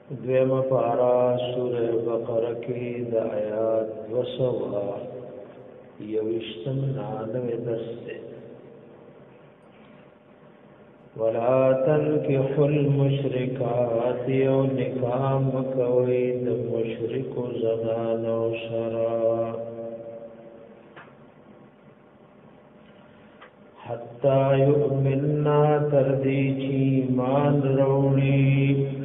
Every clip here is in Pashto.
دویم پارا سورہ بقرہ کی دا آیات 200 نانوے دستے ولا تنكحوا المشركات یو نکام کوي د مشرک زنانو سره حتا یؤمننا تردی چی ایمان روڑی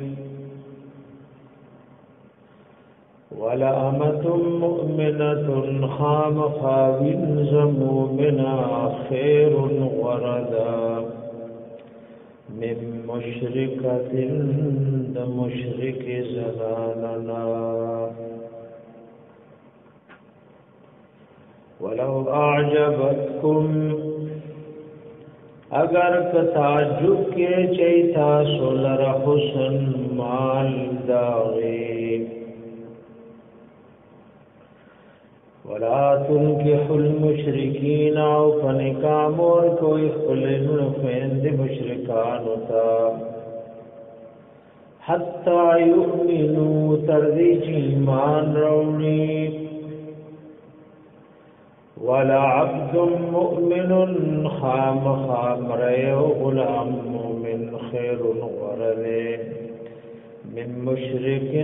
ولا امة مؤمنة خام خاوین زمومنا خیر وردا من مشرکت د مشرک زناننا ولو اعجبتكم اگر که تعجب کے چیتا سولر حسن مال داغی ولا تنكحوا المشركين او فنکام اور کوئی خلن فیند مشرکان ہوتا حتی یؤمنوا تردی ایمان روڑی ولا عبد مؤمن خام ریو غلام مؤمن خیر ورده من مشرک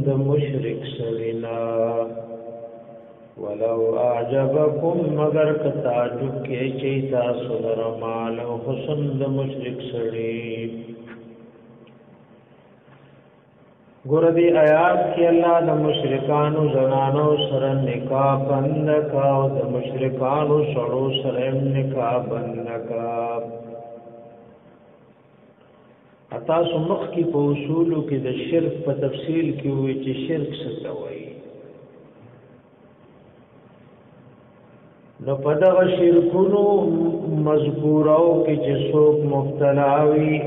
د مشرک سلینا ولو اعجبكم مگر کتاجب کې چیتا سولر مال او حسن د مشرک سړي ګور دې آیات کې الله د مشرکانو زنانو سره نکاح بند کا او د مشرکانو سړو سره نکاح بند کا اتا سمخ کی په اصول کې د شرک په تفصیل کې وی چې شرک څه وایي نو پدغ شرکونو مذکوراو کی چې څوک مبتلا وي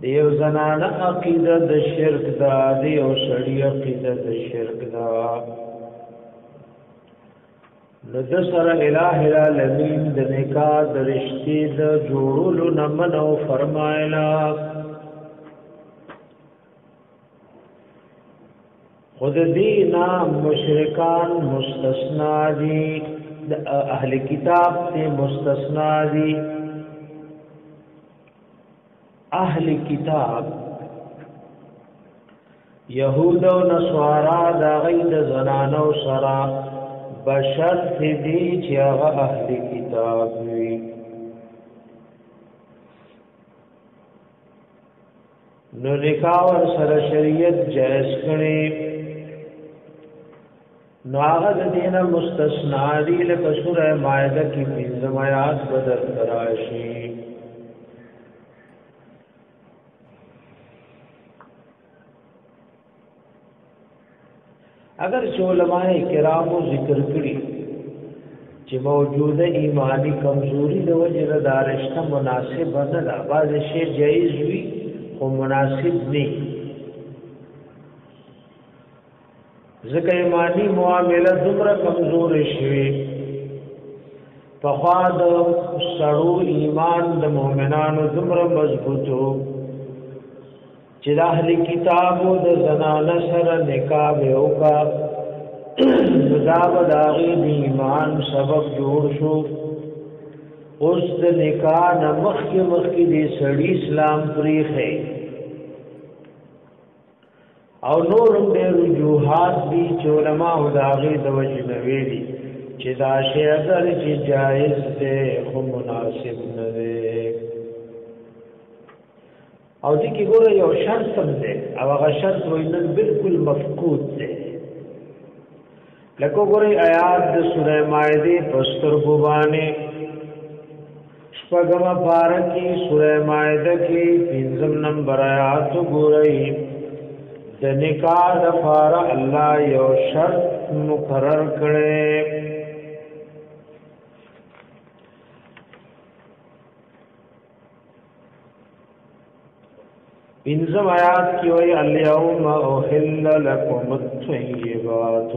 دیو زنان عقیده د شرک دا دیو سړی عقیده د شرک دا نو د سره الٰه العالمین د نکاح د رشتې د جوړولو نمنو فرمایلا خود دینا مشرکان مستثنا دی اہل کتاب سے مستثنا دی اہل کتاب یہود و نصارا دا غید زنانو سرا بشرط دی چیغ اہل کتاب وی نو نکاح ور سر شریعت جائز کړي ناغد دین مستثنا دی لکه سورہ مائدہ کی 15 آیات بدر تراشی اگر علماء کرامو ذکر کړي چې موجوده ایمانی کمزوری د وجه دارشته مناسب نه ده بعض شی جایز وي او مناسب نه ځکه ایمانی معامله دومره کمزور شي په خوا د سړو ایمان د مؤمنانو دومره مضبوطو چې د اهل کتابو د زنانه سره نکاح وکړه دا به د هغې د ایمان سبب جوړ شو اوس د نکاح نه مخکې د سړي اسلام پرېښی او نورم ډېر وجوهات دي چې علماء د هغې د وجې نه ویلي چې دا شی اگر چې جایز دی خو مناسب نه دی او دې کې ګوره یو شرط هم دی او هغه شرط وایي نن بالکل مفقود دی لکه ګورئ آیات د سورې مائدې په سترګو باندې شپږمه پاره کې سورې مائده کې 15 نمبر آیات ګورئ د نکاح لپاره الله یو شرط مقرر کړي پنځم آیات کې وایي الیوم احل لکم الطیبات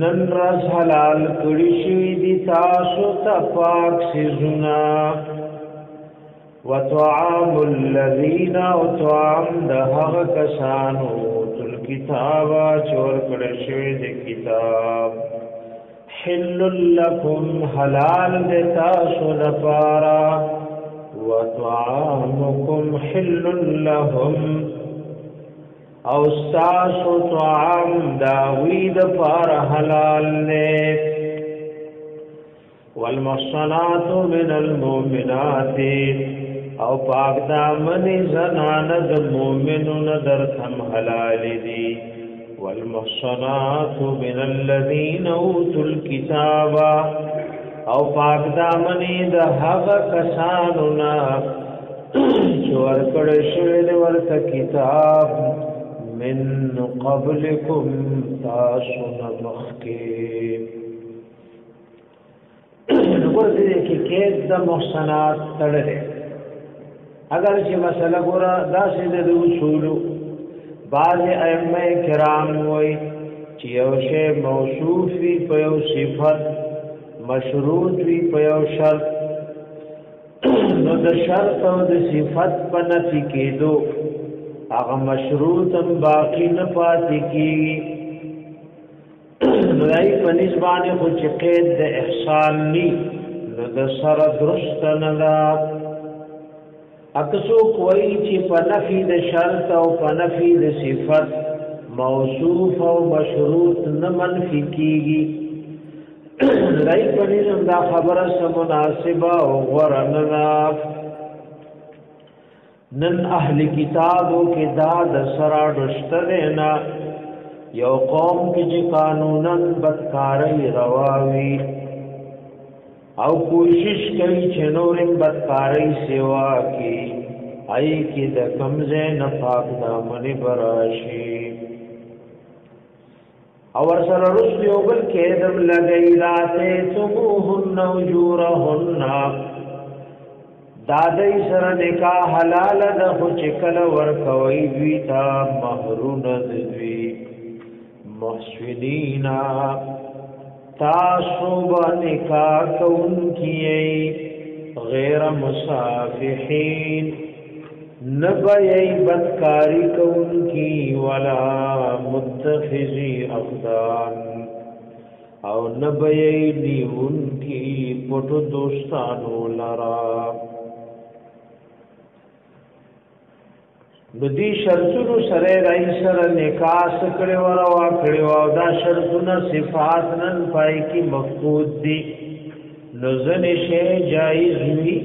نن رس حلال کړي شي دي تاسو ته پاک سيزونه وطعام الذين وطعام دهغ کسانو تل کتابا چور کڑشوی دی کتاب حل لکم حلال دیتا سنپارا وطعامکم حل لهم او استاسو طعام داوید پار حلال نے والمحصنات من المؤمنات او پاک دامن زنان د مومنون درتم حلال دی والمحصنات من الذين اوتوا الكتاب او پاک دامن د هغه کسانو نا چور کړه شوی د ورته کتاب من قبلكم تاسو مخکی ورته کې د محصنات تړلې اگر چې مسله ګورا داسې د اصول بعض ائمه کرام وای چې یو شی موصوف وي په یو صفت مشروط وي په یو شرط نو د شرط او د صفت په نفي کېدو هغه مشروط هم باقی نه پاتې کیږي نو دای په نسبانه خو چې قید د احسان ني نو د سره درست نه دا اکسو کوئی چې په نفي د شرط او په نفي د صفت موصوف او مشروط نه منفي کیږي دای په نسبت دا خبره سم مناسبه او ورننا نن اهل کتابو کې دا د سره درست نه یو قوم کې چې قانونن بدکاري رواوي او کوشش کوي چې نورم بدکاري سیوا کی ای کې د کمزه نه پاک دامن براشي او سره رسل یو بل کې دم لګی راته تموهن وجورهن دادای سره نکاح حلال ده خو چې کله ور کوي وی تا مہرون دوی محسنینا تاسو نکاح کون کیئی غیر مصافحین نبئی بدکاری کون کی ولا متخذی اخدان او نبئی نیون کی پٹو دوستانو لرا ندی شرطونو سره رای سره نکاح سکړې وروا کړې او دا شرطونه صفات نن پای کی مفقود دي نزن شی جایز وی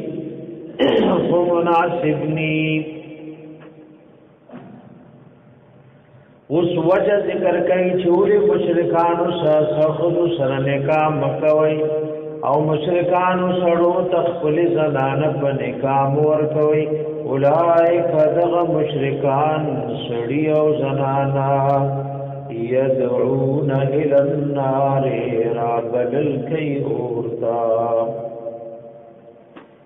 خو مناسب ني اوس وجه ذکر کوي چې ولې مشرکانو سره سره نکاح مکوي او مشرکانو سره تخپل زنان په نکاح ور کوي اولائک دغ مشرکان سړی او زنانا يدعون الى النار رابل کی اورتا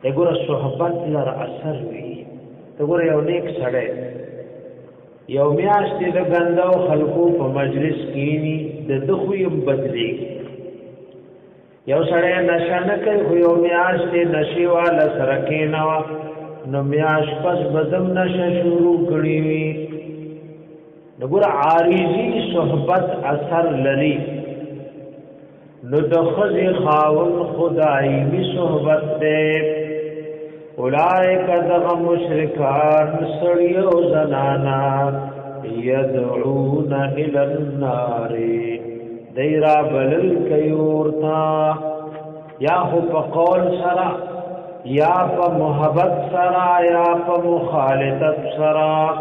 دغه صحبت لر اثر وی دغه یو نیک سړی یو میاشتې د غندو خلقو په مجلس کینی د دخویم بدلی یو سړی نشه نه کوي خو یو میاشتې نشي والا سره کینوا نو میاش پس بدم نشه شروع کړی وی دغه عارضی صحبت اثر لري نو د خزي خاون خدایي صحبت ده اولائک دغ مشرکان سړی او زنانا يدعون الى النار دیرا بلل کیورتا یا هو په قول سرا یا په محبت سرا یا په مخالفت سرا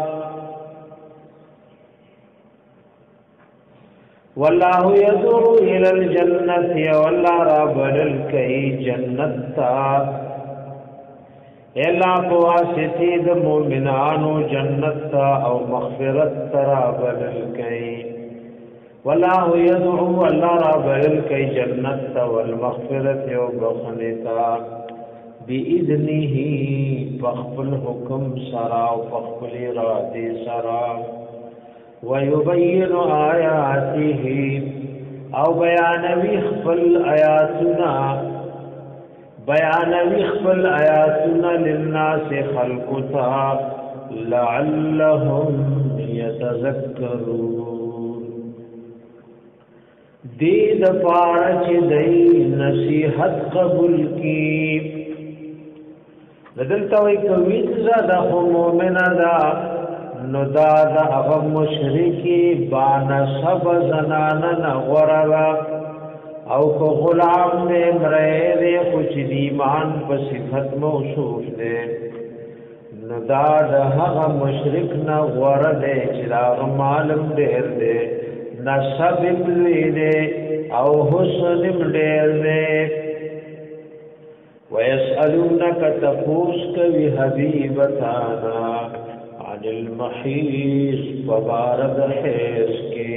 والله يدعو الى الجنه والله رب الكي جنتا الا بواسطه د مؤمنانو جنت او مغفرت رب الكي والله يدعو والله رب الكي جنت والمغفرت وبخنتا باذنه بخل حكم سرا وبخل اراده سرا ويبين آياته او بیانوی خپل آیاتنا بیانوی خپل آیاتنا للناس خلقتا لعلهم یتذکرون دید پارچ دی نصیحت قبول کی ندلتوی کوید زده مومن دا نو دا دا اغم مشرکی بانصب زنانن غرر او کو غلام دے مرے دے کچھ دیمان پا صفت موصوف دے نو دا دا اغم مشرک نا غرر دے چراغ معلوم دیر دے نصب املوی دے او حسن امدیر دے وَيَسْأَلُونَكَ تَفُوسْكَ بِحَبِيبَتَانَا عَنِ الْمَحِيصِ فَبَارَدَ حِيصْ کے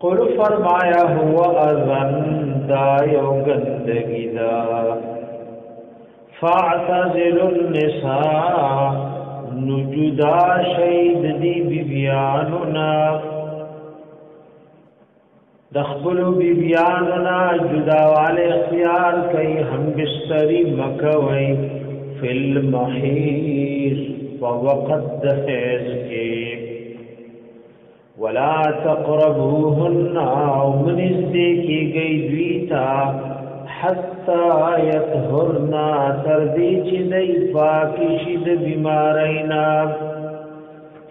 قُلْ فرمایا ہوا اذن دا یو گندگی دا فَاعْتَزِلُ النِّسَاءَ نُجُدَا شَيْدِ دی بیاننا دخبلو بیاننا جداوالے اختیار کئی ہم بستری مکوئی فی المحیص ووقت دحیز کے ولا تقربوهن ومنز دیکی گئی دویتا حتی یطہرنا تردی چی دی پاکی شد بیمارینا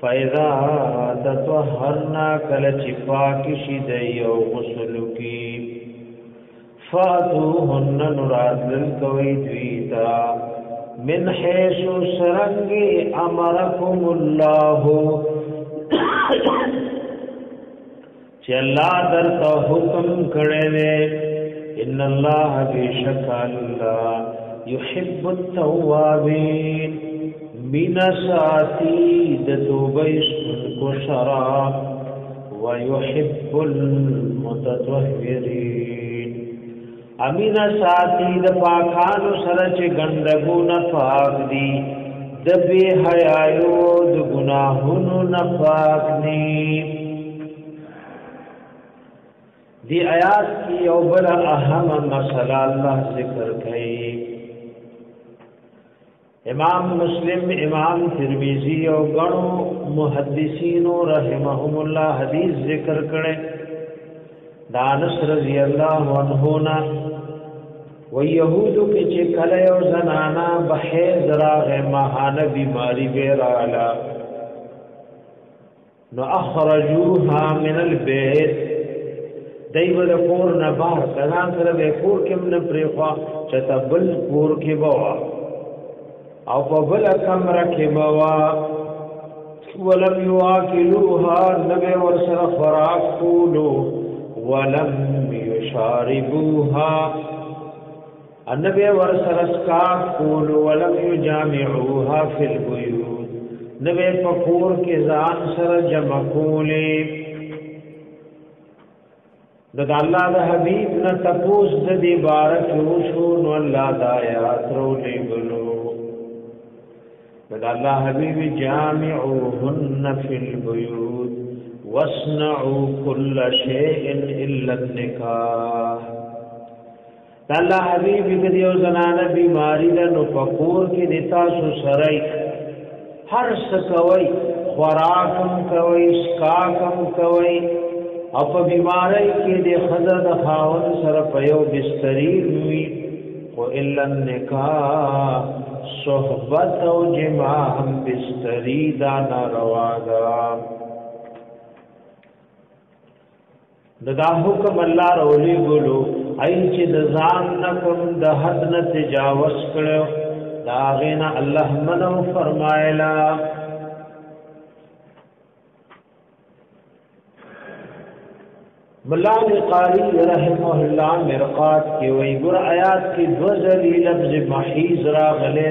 فَإِذَا تَطَهَّرْنَا كَلَچِ پاکش دیو غسل کی فَاتُوهُنَّ نُرَادْلَلْ کوئی دویتا من حیث سرنگی امرکم اللہ چی اللہ در تا حکم کڑے دے ان اللہ بیشک اللہ یحب التوابین مینا ساتی د توبه کو شراب ويحب المتطهرين امینا ساتی د پاکانو سره چې ګندګو نه پاک دي د بے حیايو د ګناهونو نه پاک دي دی آیات کی یو بل اهم مسئلہ اللہ ذکر کړي امام مسلم امام ترمذی او غنو محدثین رحمهم الله حدیث ذکر کړي دانس رضی الله عنه نا و یهودو کې چې کله یو زنانا بحیض راغه ماهانه بیماری بیرالا نو اخرجوها من البيت دایو د کور نه بهر کله سره به کور کې من پریخوا چې تبل کور کې بوا او په بل کمره کې بوا ولم یواکلوها نبی ورسره خوراک کولو ولم یشاربوها النبی ورسره اسکاف کولو ولم یجامعوها فی البیوت نبی پکور کې ځان سره جمع کولې د الله د حبیب نه تپوس د دې بارک وشو نو الله د آیات رولې ګلو د الله حبیب جامعوهن فی البیوت واصنعوا كل شيء الا النکاح د الله حبیب د یو زنانه بیماری ده نو فقور کې د تاسو سره هر څه کوي خوراکم کوي اسکاکم کوي او په بیماری کې د خزر د خاون سره په یو بستری وي او الا النکاح صحبت او جماع هم بستری دا ناروا ده دا حکم الله رولي ګلو اي چې د ځان نکم د حد نه تجاوز کړو دا غینا الله منو فرمایلا ملان قاری رحمه الله مرقات کې وی ګور آیات کې دو ذلی لفظ محیز را غلې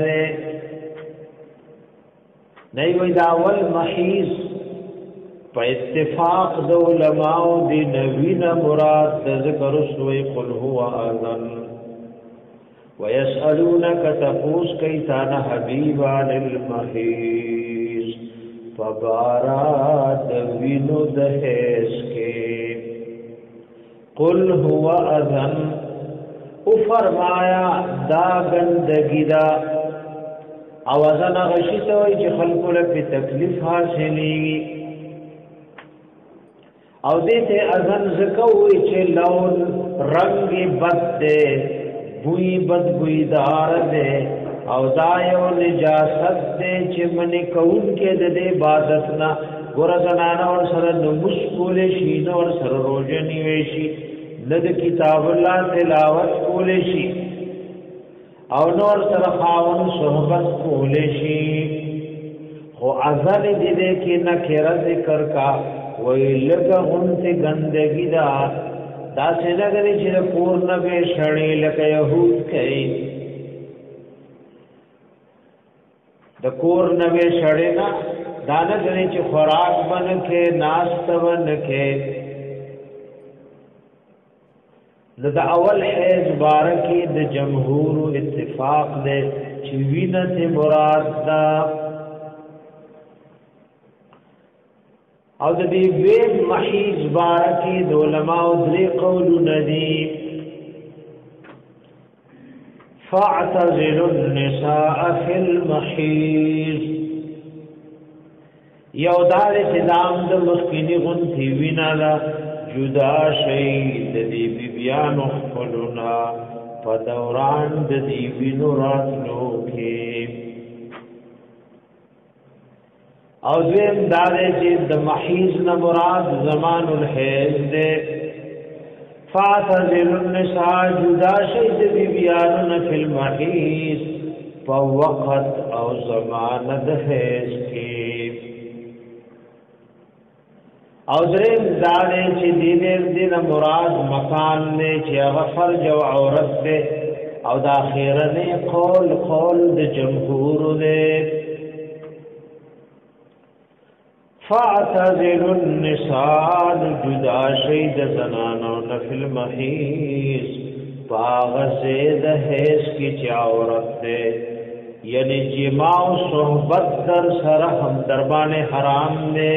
نه وی دا اول محیز په اتفاق د علماء دی نوینا مراد ذکر سوی قل هو اذن ويسالونك تفوس کیتان حبیبا للمحیز فبارات وینو دهس کې قل هو اذن او فرمایا دا گندگی دا اوازن غشی توی چه خلقو لپی تکلیف حاصلی او دیتے ازن زکوی چه لون رنگ بد دے بوئی بد بوئی دار دے او دایو نجاست دے چه منی کون کے دے عبادتنا گورا زنانا اور سر نمس کولے شی نور سر روجہ نیویشی ند کتاب اللہ تلاوت کولے شی او نور سر خاون صحبت کولے شی خو ازل دیدے کی نکر ذکر کا وی لگا غنت گندگی دا دا سنگری چر پورن بے شڑی لکا یہود کئی دا کور نبی شڑینا دانگری چه خوراک بنکے ناست بنکے دا اول حیض بارکی دا جمهور اتفاق دے چوینت مراد دا او دا دی وید محیض بارکی دا علماء دری قولو ندی فاعتزلوا النساء فی المحیض یو دار صدام د مخکینی غنتی وینا دا جدا شید دی بیبیانو خپلونا پا دوران دی وینو راتلو کی او دویم دارے چید د محیز نمراد زمان الحیز دے فاعتزلوا النساء جدا شید بیبیانو فی المحیز پا وقت او زمان د حیز کی او دریم دارے چی دین مراد مکان نے چی غفر جو عورت دے او دا خیرن قول د جمهور دے فاعتزلوا النساء جدا شید زنانو نفل محیث پاغزید حیث کی چی عورت دے یعنی جماع و صحبت در سرحم دربان حرام دے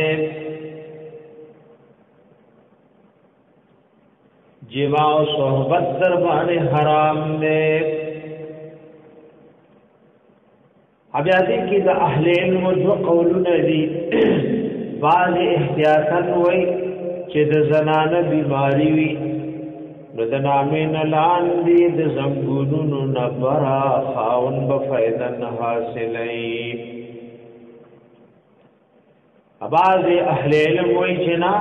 جماع و صحبت دربان حرام نے اب یادی کی دا اہل علم دو قولون دی بعض احتیاطاً وی چه دا زنان بیماری وی نو دا نامین لان دی دا زنگونونو نبرا خاون بفیدن حاصلی بعض اہل علم وی چنا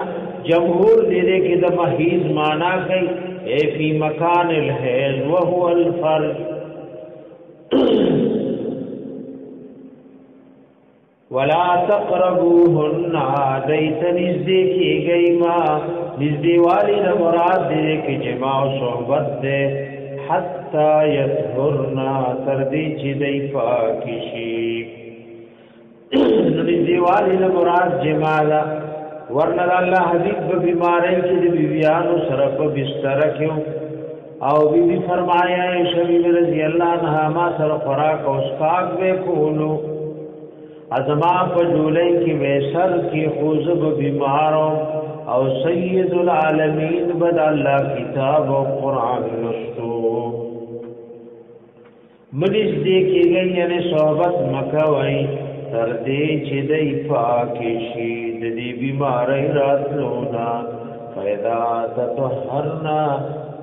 جمهور دیدے کی دا محیز مانا کئی اے فی مکان الحیض وہو الفرج ولا تقربوهن دیت نزدی کی گئی ما نزدی والی نمراد دیدے کی جماع و صحبت دے حتی یطہرنا تردی چی دی پاکشی نزدی والی نمراد جماع ورنہ اللہ حبیب بیماری کی دی بیبیانو سرپ بستر کیوں او بی بی فرمایا شبیب رضی اللہ عنہ ما سر خوراک و اسکاک بے کولو ازما پجولی کی ویسر کی خوزب بیماروں او سید العالمین بد اللہ کتاب و قرآن نستو منیز دیکھی گئی یعنی صحبت مکوئی تردی چی دی پاکشی دی بیماری راتلونا فیدا تطهرنا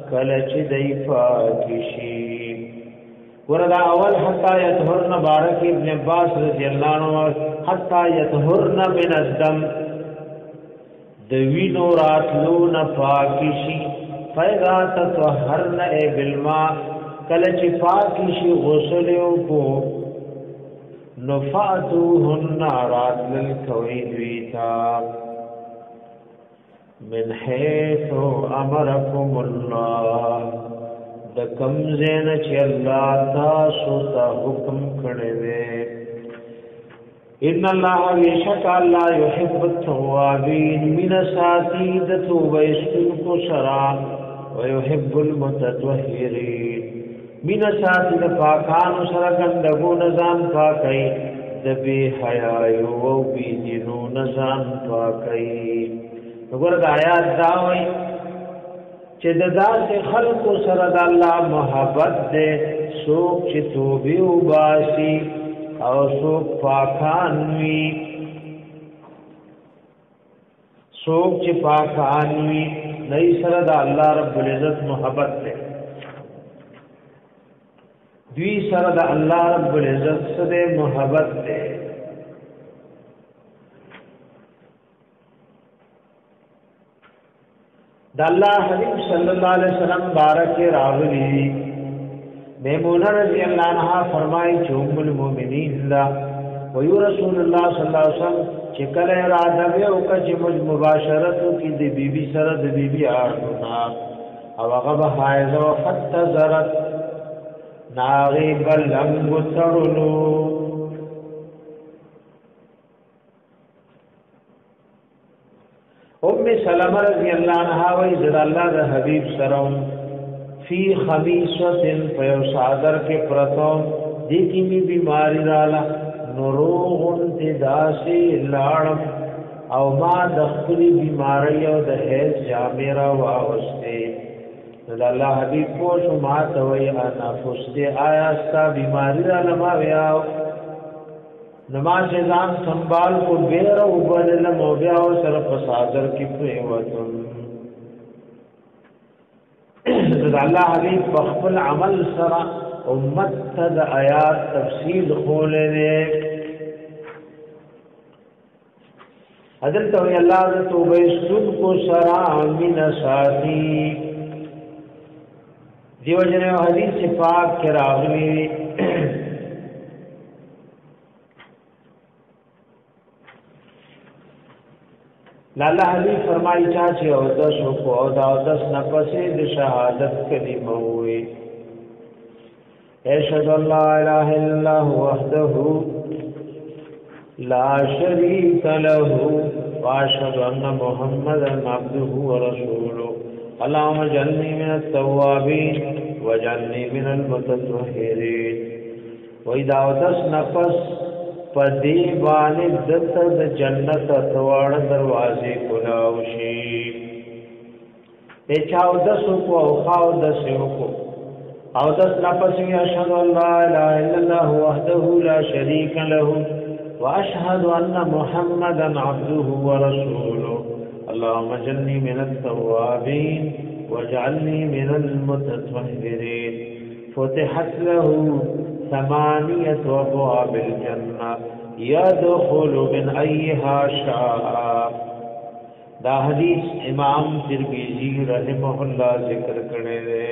کلچ دی پاکشی وردا اول حتی یطهرن بارک ابن عباس رضی اللہ عنہ حتی یطهرن من الدم دوینو راتلونا پاکشی فیدا تطهرن اے بالماء کلچ پاکشی غسلیو کو نفعتوهن رات للکوید ویتا من حیث امرکم اللہ دا کم زین چی اللہ تاسو تا حکم کردے ان اللہ ویشک اللہ یحب التوابین من ساتی دا توبہ اسکن کو سرا ویحب المتطہرین مین ساتی دا پاکانو سرکن دگو نظام پاکی دبی حیایو و بی دینو نظام پاکی نگر دا آیات داوئی چې د داسې خلکو سره د الله محبت دې څوک چې توبه وباسي او څوک پاکان وي څوک چې پاکان وي نه سره د الله رب العزت محبت دې دوی سره د الله رب العزت سره محبت دې د الله حبیب صلی الله علیه وسلم بارک راغلی میمونہ رضی اللہ عنہا فرمائی چې ام المؤمنین دا وی رسول الله صلی الله علیه وسلم چې کله اراده وکړه چې مباشرت کی د بیبي سره د بیبي اړونا او هغه حایض او فتزرت ناغي بلنګ تړلو ام سلمہ رضی اللہ عنہا وی زد اللہ دا حبیب سرم فی خمیسوت فیو صادر کے پرتوم دیکی می بیماری رالا نروغ انتداسی لارم او ما دخلی بیماری او دا حیث جامیرا واغستے زد اللہ حبیب پوشو ما توی آنا فستے آیا ستا بیماری رالا ما ویاو نماز ځان سنبال کو بیر او بلل موبیا او سر فسادر کی پریوتم رضی الله حبیب بخل عمل سرا امت تد آیات تفصیل خولې حضرت وی الله ذ توبه سود کو سرا من ساتي دیو جن حدیث پاک کې راغلی لالا حبیب فرمائی چاچے او دس کو او دا دس نفسے د شہادت کلمہ ہوئی اشهد ان لا الہ الا اللہ وحدہ لا شریک له واشهد ان محمدا عبده ورسوله اللهم اجعلني من التوابین واجعلني من المتطهرین واذا دس نفس پدی باندې دته د جنت اتوار دروازې کولاوشي اچاو دسو کو او خاو دسو کو او دس نفس یا اشهد ان لا اله الا الله وحده لا شريك له واشهد ان محمدا عبده ورسوله اللهم اجعلني من التوابين واجعلني من المتطهرين فتحت له ثمانية أبواب الجنة يدخل من أيها شاء دا حدیث امام ترمذی رحمہ اللہ ذکر کرنے دے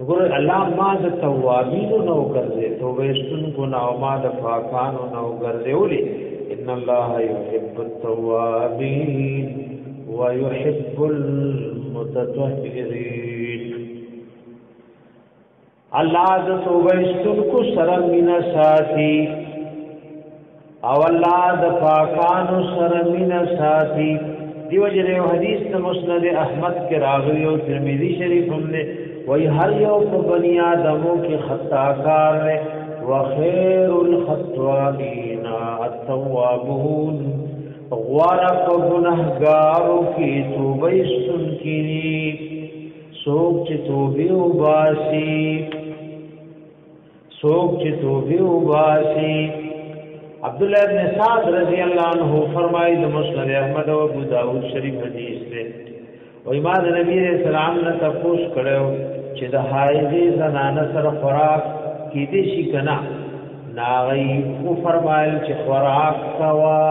نگور اللہ ما دا توابین نو کرزے توبیستن کو نو ما دا فاکانو نو کرزے اولی ان اللہ يحب التوابین ويحب المتطهرین اللہ د توبه استن کو سره مینا ساتي او الله د پاکانو سره مینا ساتي دیو جره حدیث د مسند احمد کې راغلی او ترمذی شریف هم نے وای هر یو په بنی آدمو کې خطا کار ہے وخير الخطائین التوابون غرق گنہگارو کی توبه استن کی سوک چې توبه وباسي عبد الله ابن سعد رضی اللہ عنہ فرمائے د مسند احمد او ابو داؤد شریف حدیث ہے او امام نبی علیہ السلام نے تفوس کړو چې د حایض زنانه سره خوراک کې دي شي کنا ناغي خو فرمایل چې خوراک کوا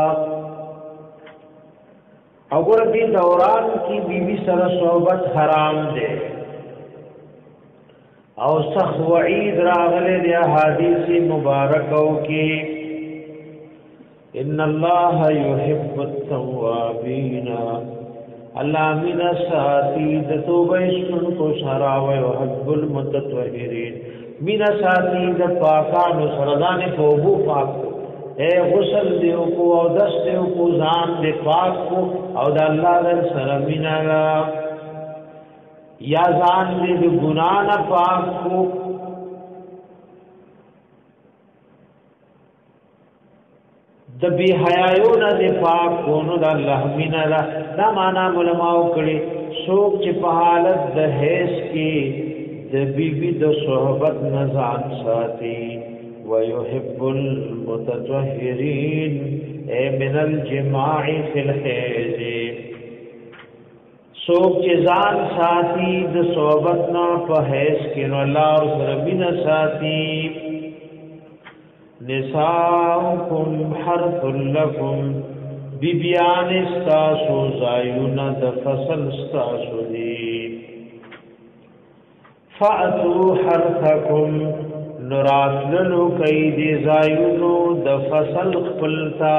او ګور دې دوران کې بیبي سره صحبت حرام ده او سخ وعید راغله دی حدیث مبارکو کې ان الله يحب التوابین الله من ساتي د توبه شن کو سرا او يحب المتطهرین من ساتي د پاکانو سردان توبو پاک اے غسل دیو کو او دس دیو کو ځان دې پاک کو او د الله در سره مینا یا ځان دې د ګنا نه پاک کو د بی حیاون د پاک کونو د الله مینا دا معنا علماء کړي څوک چې په حالت د هیڅ کې د بیبي د صحبت نزان ساتي ويحب المتطهرين من الجماع في الحيض سوک چې ځان ساتي د صحبت نه په هیڅ کې نو الله او سره بنا ساتي نساؤکم حرث لکم بیبیان استاسو زایون د فصل استاسو دی فأتو حرثکم نراتللو قید زایونو د فصل خپلتا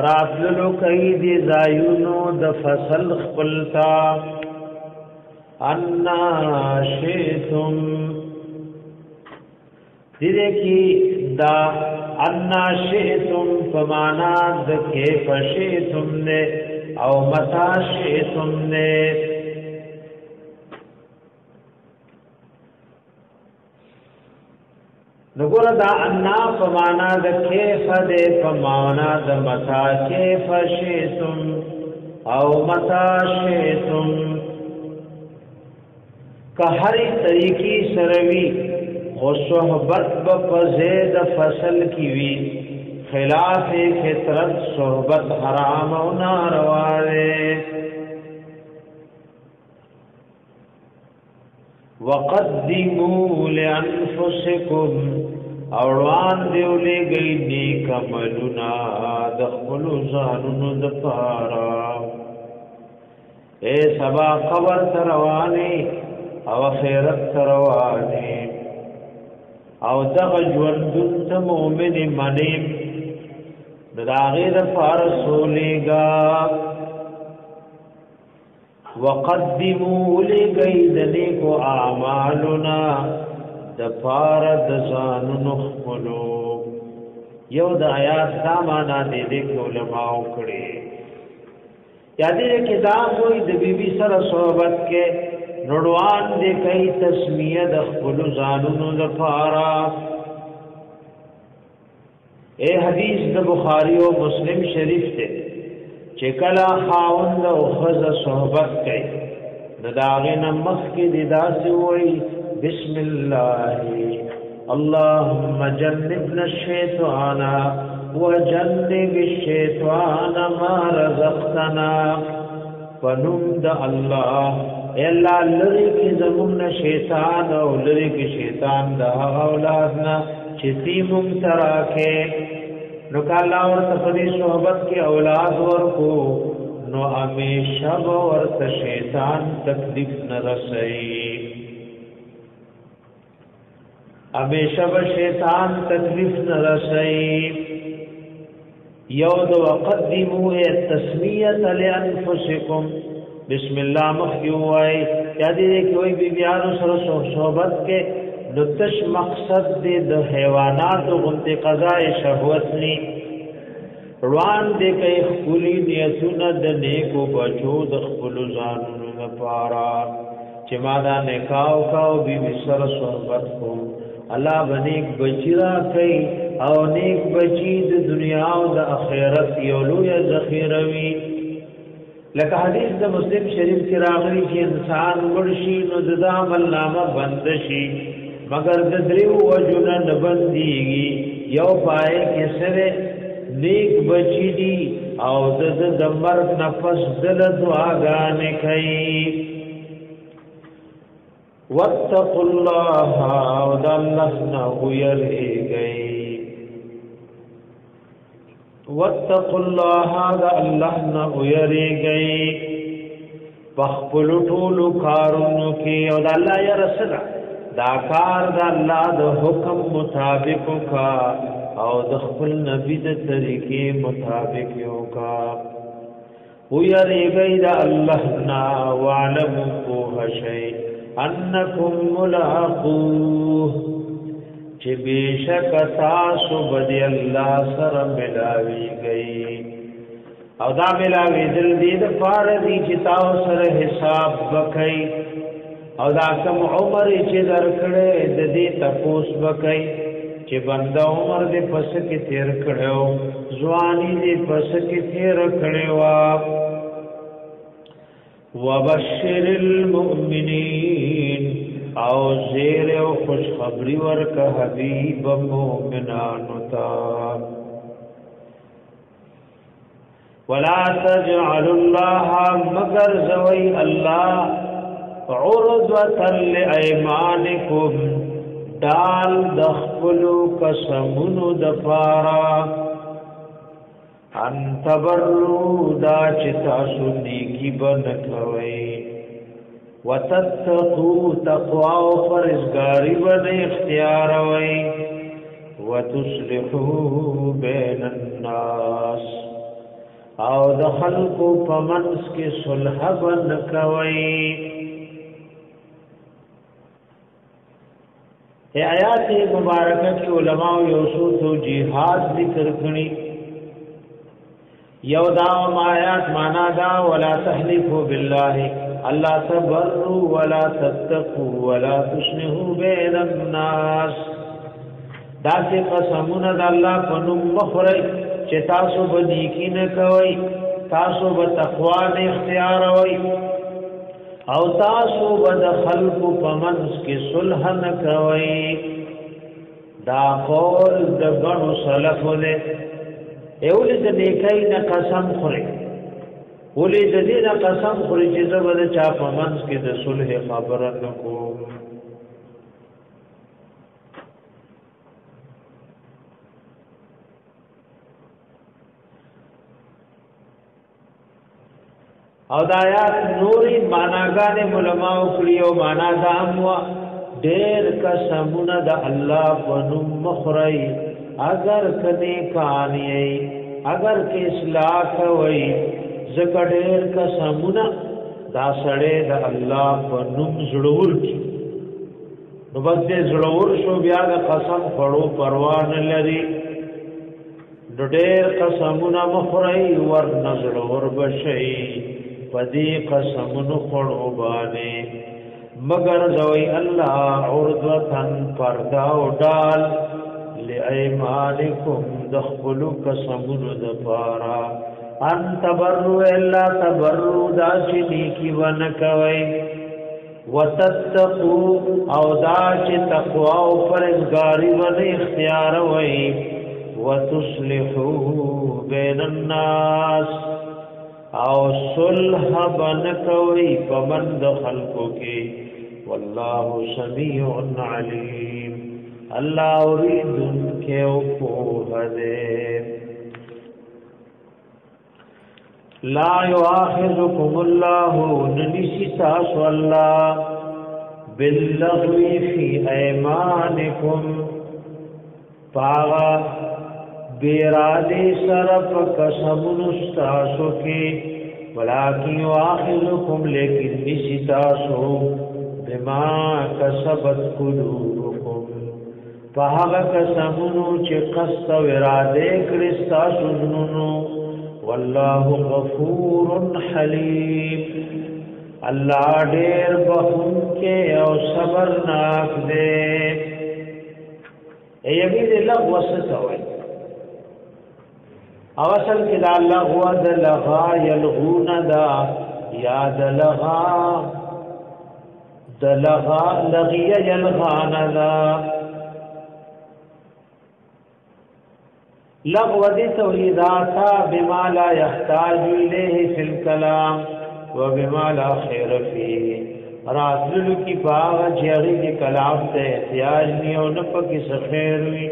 راتللو قید زایونو د فصل خپلتا انا شیتم دیده کی دا انا شیتم فمانا د کیف شیتم نے او متا شیتم نے نګور دا انا فمانا د کیف دے فمانا د متا کیف شیتم او متا شیتم که هری طریقی سروی خو صحبت بپزید فصل کی وی خلاف فطرت صحبت حرام و ناروارے وقدموا لانفسکم اوروان دیولی گئی نیک عملنا دخلو زانونو دپارا اے سبا قبر تروانی او خیرت تروانی او دغ ژوندون ته مؤمن منیم دا غیر فارسولیگا وقدموا لگیدنی کو اعمالنا د فارد زانو خپلو یو د آیات دا معنا دې کې علماء کړي یادې کې دا کوئی د بیبي سره صحبت کې نړوان دې کوي تسمیه د خپل زانونو لپاره اے حدیث د بخاری او مسلم شریف ته چې کلا خاوند او خزه صحبت کوي د داغه نمخ کې د داسې وای بسم الله اللهم جنبنا الشیطان وجنب الشیطان ما رزقتنا فنم د الله الا لری کی زمون شیطان او لری کی شیطان د اولادنا چې تیمم تراکه نو کالا ورته په صحبت کې اولاد ورکو نو همیشه ورته شیطان تکلیف نه رسي همیشه شیطان تکلیف نه رسي یو د وقدموا التسمیه لانفسکم بسم الله مخیوای یادې کوئی بیبیانو سره صحبت کې نتش مقصد دې د حیوانات غنته قضاء شهوت ني روان دې کوي خولي نیتونه د نیکو بچو د خپل ځانونو لپاره چې ما دا نکاو کاو بیبي سره صحبت کوم الله باندې بچی را کوي او نیک بچی د دنیا او د آخرت یو لوی ذخیره وي لکه حدیث د مسلم شریف کې راغلی چې انسان ورشي نو د عمل نامه بند شي مگر د دریو وجونه نه بنديږي یو پای کې سره نیک بچی دي او د مرګ نفس دل دعاګانې کوي واتقوا الله او د الله نه ويرېږئ واتقوا الله دا الله نه ويرېږئ پخپل ټول کارونو کې او د الله یا رسول دا کار د الله د حکم مطابق کا او د خپل نبی د طریقې مطابق یو کا ويرېږئ دا الله نه وعلموا کوه انکم ملاقوه چې بشک تاسو بدی الله سره ملاوي گئی او دا ملاوي دل دې د پاره دي چې تاسو سره حساب وکړي او دا کوم عمر چې درکړې د دې تپوس وکړي چې بنده عمر دې پس کې تیر کړو ځواني دې پس کې تیر کړو وبشر المؤمنین او زیر او خوش خبری ورک حبیب مومنانو تا ولا تجعل الله مگر زوی الله عرضة لأيمانكم دال دخلو قسمونو دفارا ان تبرو دا چتا سنی کی بنکوئی وتتقو تقوى و فرزگاری بن اختیاروئی وتصلحو بین الناس او دخلقو پمنس کی صلح بنکوئی آیات مبارکہ کی علماء یوسو توجیحات ذکر کړي یو دا آیات معنا دا ولا تحلفوا بالله الله تبروا ولا تتقوا ولا تشنهوا بين الناس دا چې قسمونه د الله په نوم مخوري چې تاسو به نیکی نه کوئ تاسو به تقوا نه اختیار وئ او تاسو بد خلق پمنس کې صلح نه کوي دا قول د غنو سلف له اولې د نیکای نه قسم خوري ولې د دې نه قسم خوري چې زبر چا پمنس کې د صلح خبره نکوم او د آیات نوري معناګانې علماء کړیو معنا دا مو ډېر قسمونه د الله په نوم مخړی اگر کدی کانی اگر کې اصلاح کوي زکه ډېر قسمونه دا سړې د الله په نوم زړور کی نو بس دې زړور شو بیا د قسم خړو پروا نه لري ډېر قسمونه مخړی ور نظر ور بشي پدی قسمونو خړو باندې مگر زوی الله عرضتن پردا او ډال لایمانکم دخلوا قسمونو دپارا ان تبروا الا تبروا داشنی کی ونکوي وتتقوا او داش تقوا او پرهیزګاری ون اختیار وای وتصلحوا بین الناس او صلح بن کوي پمند خلقو کې والله سميع عليم الله اريد کې او په دې لا يؤاخذكم الله نسيتا الله باللغو في ايمانكم پاغا بیرادی سرپ قسمون استاسو کی ولیکن واخذکم لیکن نسیتاسو بما کسبت قلوبکم فهغا قسمونو چه قصد وراده کرستاسو زنونو والله غفور حلیم اللہ دیر بخون کے او صبرناک دے ایمید لغو ستوئی او اصل کې دا لغو د لغا یلغون دا یا د لغا لغی یلغان دا لغو دی توحیداتا بما لا يحتاج الیه فی الکلام و بما لا خیر فیه راتلو کی باغ جیغی دی کلام تے احتیاج نیو نپکی سخیر وی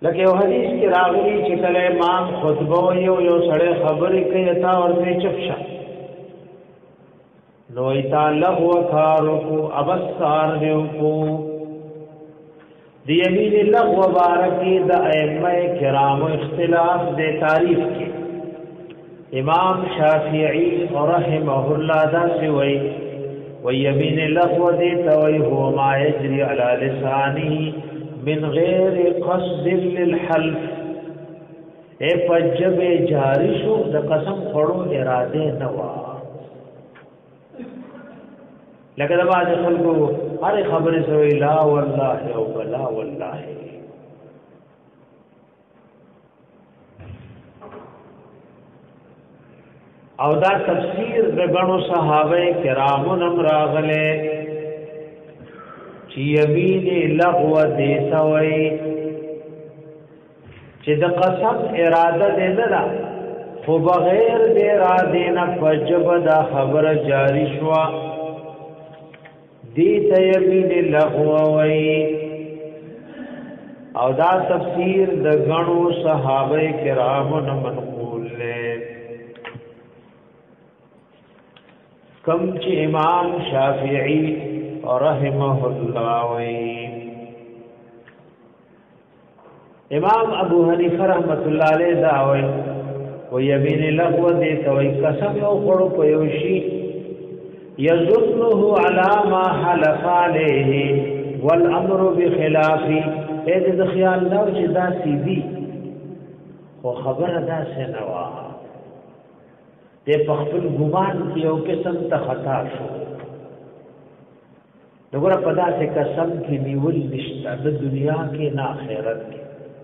لکه یو حدیث کې راغلی چې کله امام خطبه یو سړی خبرې کوي تا ورته چپ شه نو ایتا لغو کارو کو ابسار دیو کو دی یمین لغو بارکی د ائمه کرام اختلاف دے تعریف کی امام شافعی رحمه الله دا سوی و یمین لغو دی توي هو ما یجری علی لسانه من غیر قصد للحلف اے پجب جاری شو د قسم خړو اراده نه وا لکه دا باز خلکو هر خبره سوی لا والله او بلا والله. او دا تفسیر د غنو صحابه کرامو نم راغله چې یمین لغو دې سوی چې د قسم اراده دې نه ده خو بغیر د اراده نه فجب دا خبر جاری شوا دې ته یمین لغو وی. او دا تفسیر د غنو صحابه کرامو نم منقول له کم چې امام شافعی رحمه الله وی. امام ابو حنیفه رحمت الله علیه دا وی و یمین لغو دې توي قسم یو خړو پيوشي یظنه علی ما حلف علیه والامر بخلافه. اې د خیال نو چې دا سیدی خو خبره دا سنوا دې په خپل ګمان کې یو قسم ته خطا شو. دغه په داسې قسم کې نیول نشته د دنیا کې نه آخرت کې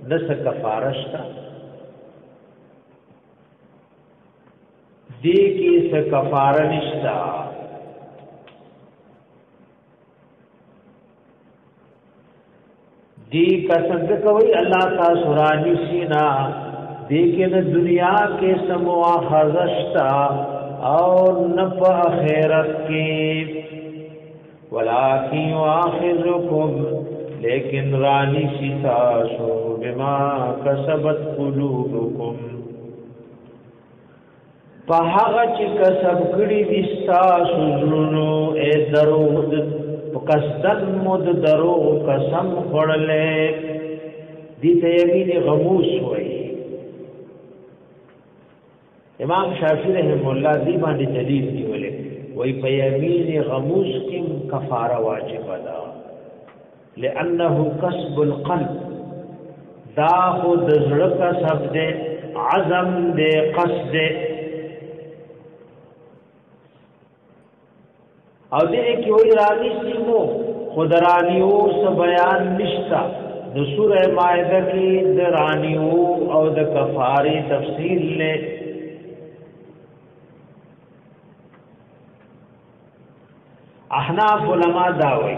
نه څه کفاره شته دې کې څه کفاره نشته. دې قسم کوي الله تعالی سورانی سینا دې کې د دنیا کې سموا خزشتا او نه په آخرت کې ولکن واخذکم لیکن رانی سیتاسو بما کسبت قلوبکم په هغه چې کسب کړی دي تاسو زړونو اے دروغ قصدن مود دروغ قسم خړلې دې ته یمین غموس وایي. امام شافعی رحم الله دی باندې دلیل دیولې وای په یمین غموس کې کفاره واجب ده لانه کسب القلب دا خود زړه کسب ده عزم ده قصد ده. او دې کې وای رانی سیمو خدرانیو س بیان نشتا د سوره مائده کې د رانیو او د کفاره تفصیل له احناف علماء داوي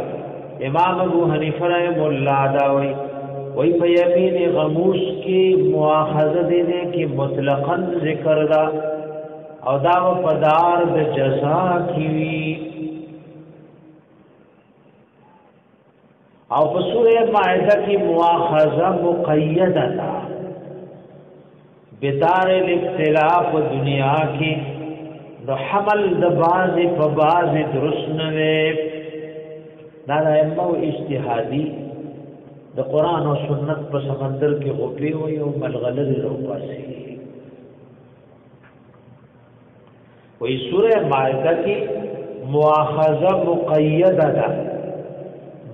امام ابو حنیفه رحم الله داوي وای په یمین غموس کې مؤاخذه دې کې مطلقاً ذکر دا او دا په دار د جزا کی او په سوره مائده کې مؤاخذه مقیده ده بدار الاختلاف دنیا کې نو حمل د باز په باز درست نه دا ایمو اجتهادي د قران او سنت په سمندر کې غوپی وي او ملغلر روپاسي وې سوره مائده کې مؤاخذه مقیده ده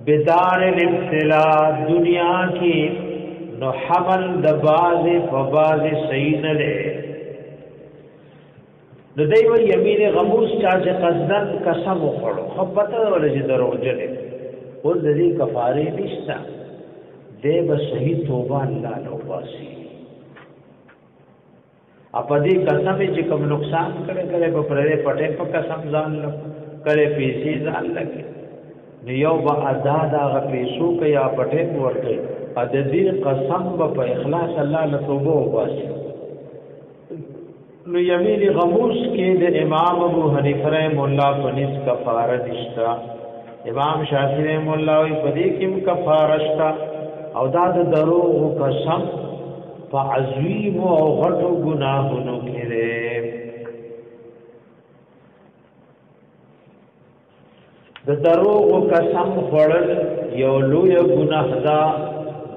بدار الابتلاء دنیا کې نو حمل د باز په باز صحیح نه ده. د دیو یمین غموس چا چې قصدن قسم وخړو خو پته ولې دروځل او د دې کفاره نشته دې به صحیح توبه الله نو واسي. اپ دې قسم چې کوم نقصان کړي په پرې پټه په قسم ځان لګ کړي پیسې ځان لګي نو یو به ادا دا پیسو کې یا پټه ورته ا دې قسم په اخلاص الله له توبه واسي. نو یمین غموس کې د امام ابو حنیفه رحم الله په نس کفاره نشتا. امام شافعی رحم الله وی په دې کې کفاره شتا او دا د دروغ قسم په عظیم او غټو ګناهونو کې ده. د دروغ قسم خورل یو لوی ګناه ده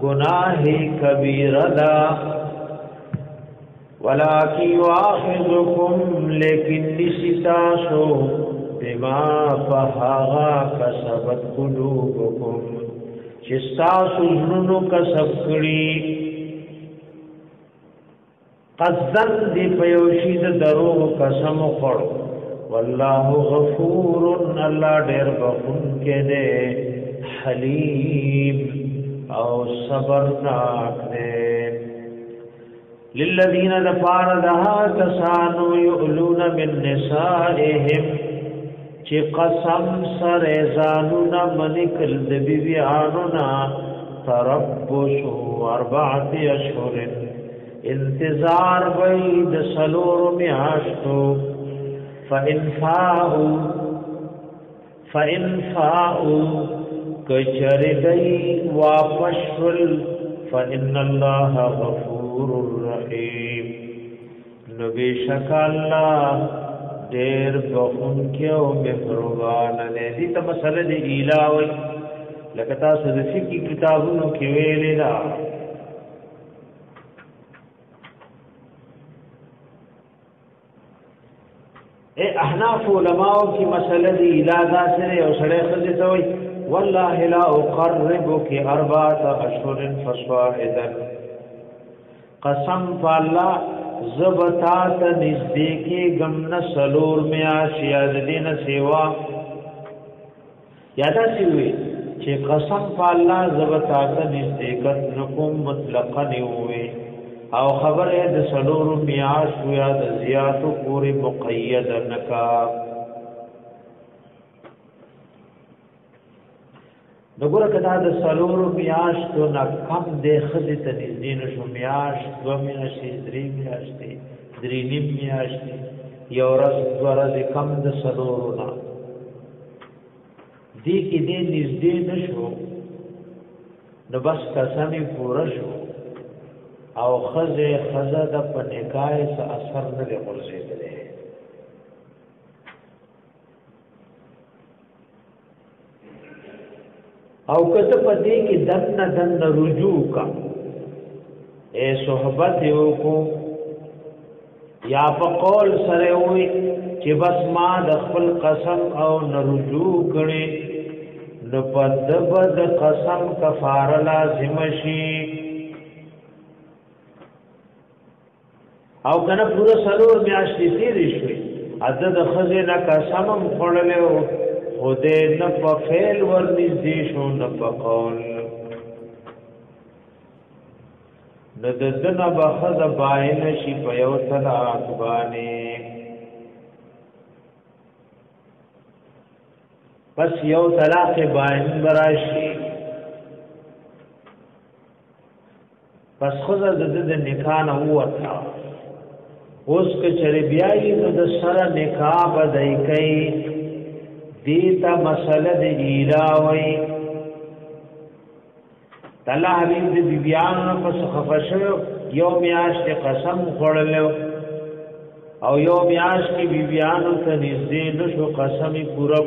گناہ کبیرہ دا ولکن یؤاخذکم لیکن نسیتاسو بما فہاغا کسبت قلوبکم چستاسو زنونو کسب کری قصدن دی پیوشید دروغ قسم خورو والله غفور الله ډېر بخښونکی دی حلیم او صبرناک دی للذین دفار دها کسانو یؤلون من نسائهم چې قسم سره زانونا منکل د بیبیانونا تربصوا 4 اشهر انتظار بید سلور میاشتو فإن فاؤوا کچردی واپشل فإن الله غفور رحیم نبیشک اللہ دیر بخون کیو مهربان دی تا مسئلہ دی ایلاوی لکتا صدفی کی کتابونو کی ویلی دا احناف علماء کی مسئلہ دی ایلادا سرے او سڑے خزتوی والله لا اقربك 4 اشهر فصاعدا قسم فالله زبطات نزدیکی گم نسلور میاشیا دین سیوا یادا سیوی چې قسم فالله زبطات نزدیکت نکوم مطلقا نیوی او خبره د سلور میاش یا د زیاتو پوری مقید نکا دغه کدا د سلور میاش تو نا کم د خدای ته دین شو میاش 2 میاشتې 3 میاشتې 3 میاشتې یو ورځ ورځ کم د سلور نا دې کې دې نږدې نشو نو بس قسمي پورا شو او خزه د پنیکای څخه اثر نه لغورځیدل او کته پدې کې دن رجوع کا اے صحبت یو کو یا په قول سره وي چې بس ما د خپل قسم او رجوع کړي نو پد قسم کفاره لازم شي او کنه پورا سلور میاشتې تیرې شوې عدد خزینه قسم خړلې خودے نه په فعل ورنږدې شو نه په قول نه د دنه بخذ باین شي په یو طلاق باندې پس یو طلاق باین براشي پس خود د نکاح نه وته اوس که چری بیاي نو د سره نکاح بدای کوي دیتا مسئلہ دی ایلاوی تلا حبیب دی بیبیانو پس خفشو یو میاش دی قسم خوڑلو او یو میاش کی بیبیانو تا نزدی نشو قسمی پورا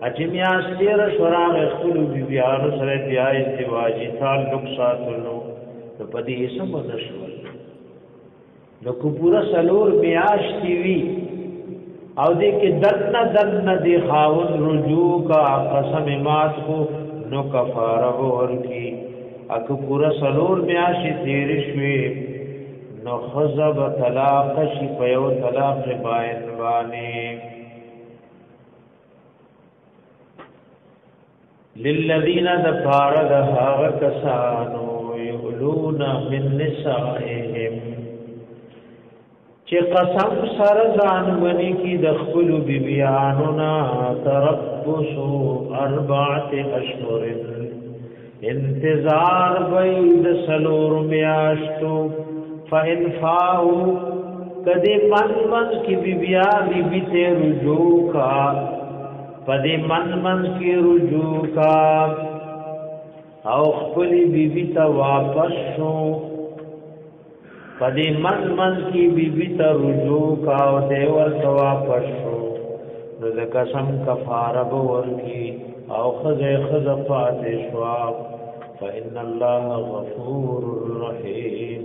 اچی میاش تیر شراغ اخلو بیبیانو سر بیائی اتواجی تعلق ساتلو تو پدی اسم نشول لکو پورا سلور میاش تیوی او دې کې دن دی خاون رجوع کا قسم مات کو نو کفاره ورکی اکو پورا سلور میاشي تیر شوي نو خزب طلاق شي په یو طلاق باین باندې للذین ذفارد هاغ کسانو یغلون من نسائهم چې قسم سره ځان ونی کی د خپل بیبیانو نا تربصوا 4 اشهر انتظار بيد سلور میاشتو فإن فاؤوا کدی من کی بیبیا بیبی ته رجوع کا پدی من کی رجوع کا او خپل بیبی ته واپس شو پدی من کی بیبی تا رجوع کا او دیور سوا پشو نو د قسم کفاره بور کی او خذ فاتشوا فإن الله غفور رحیم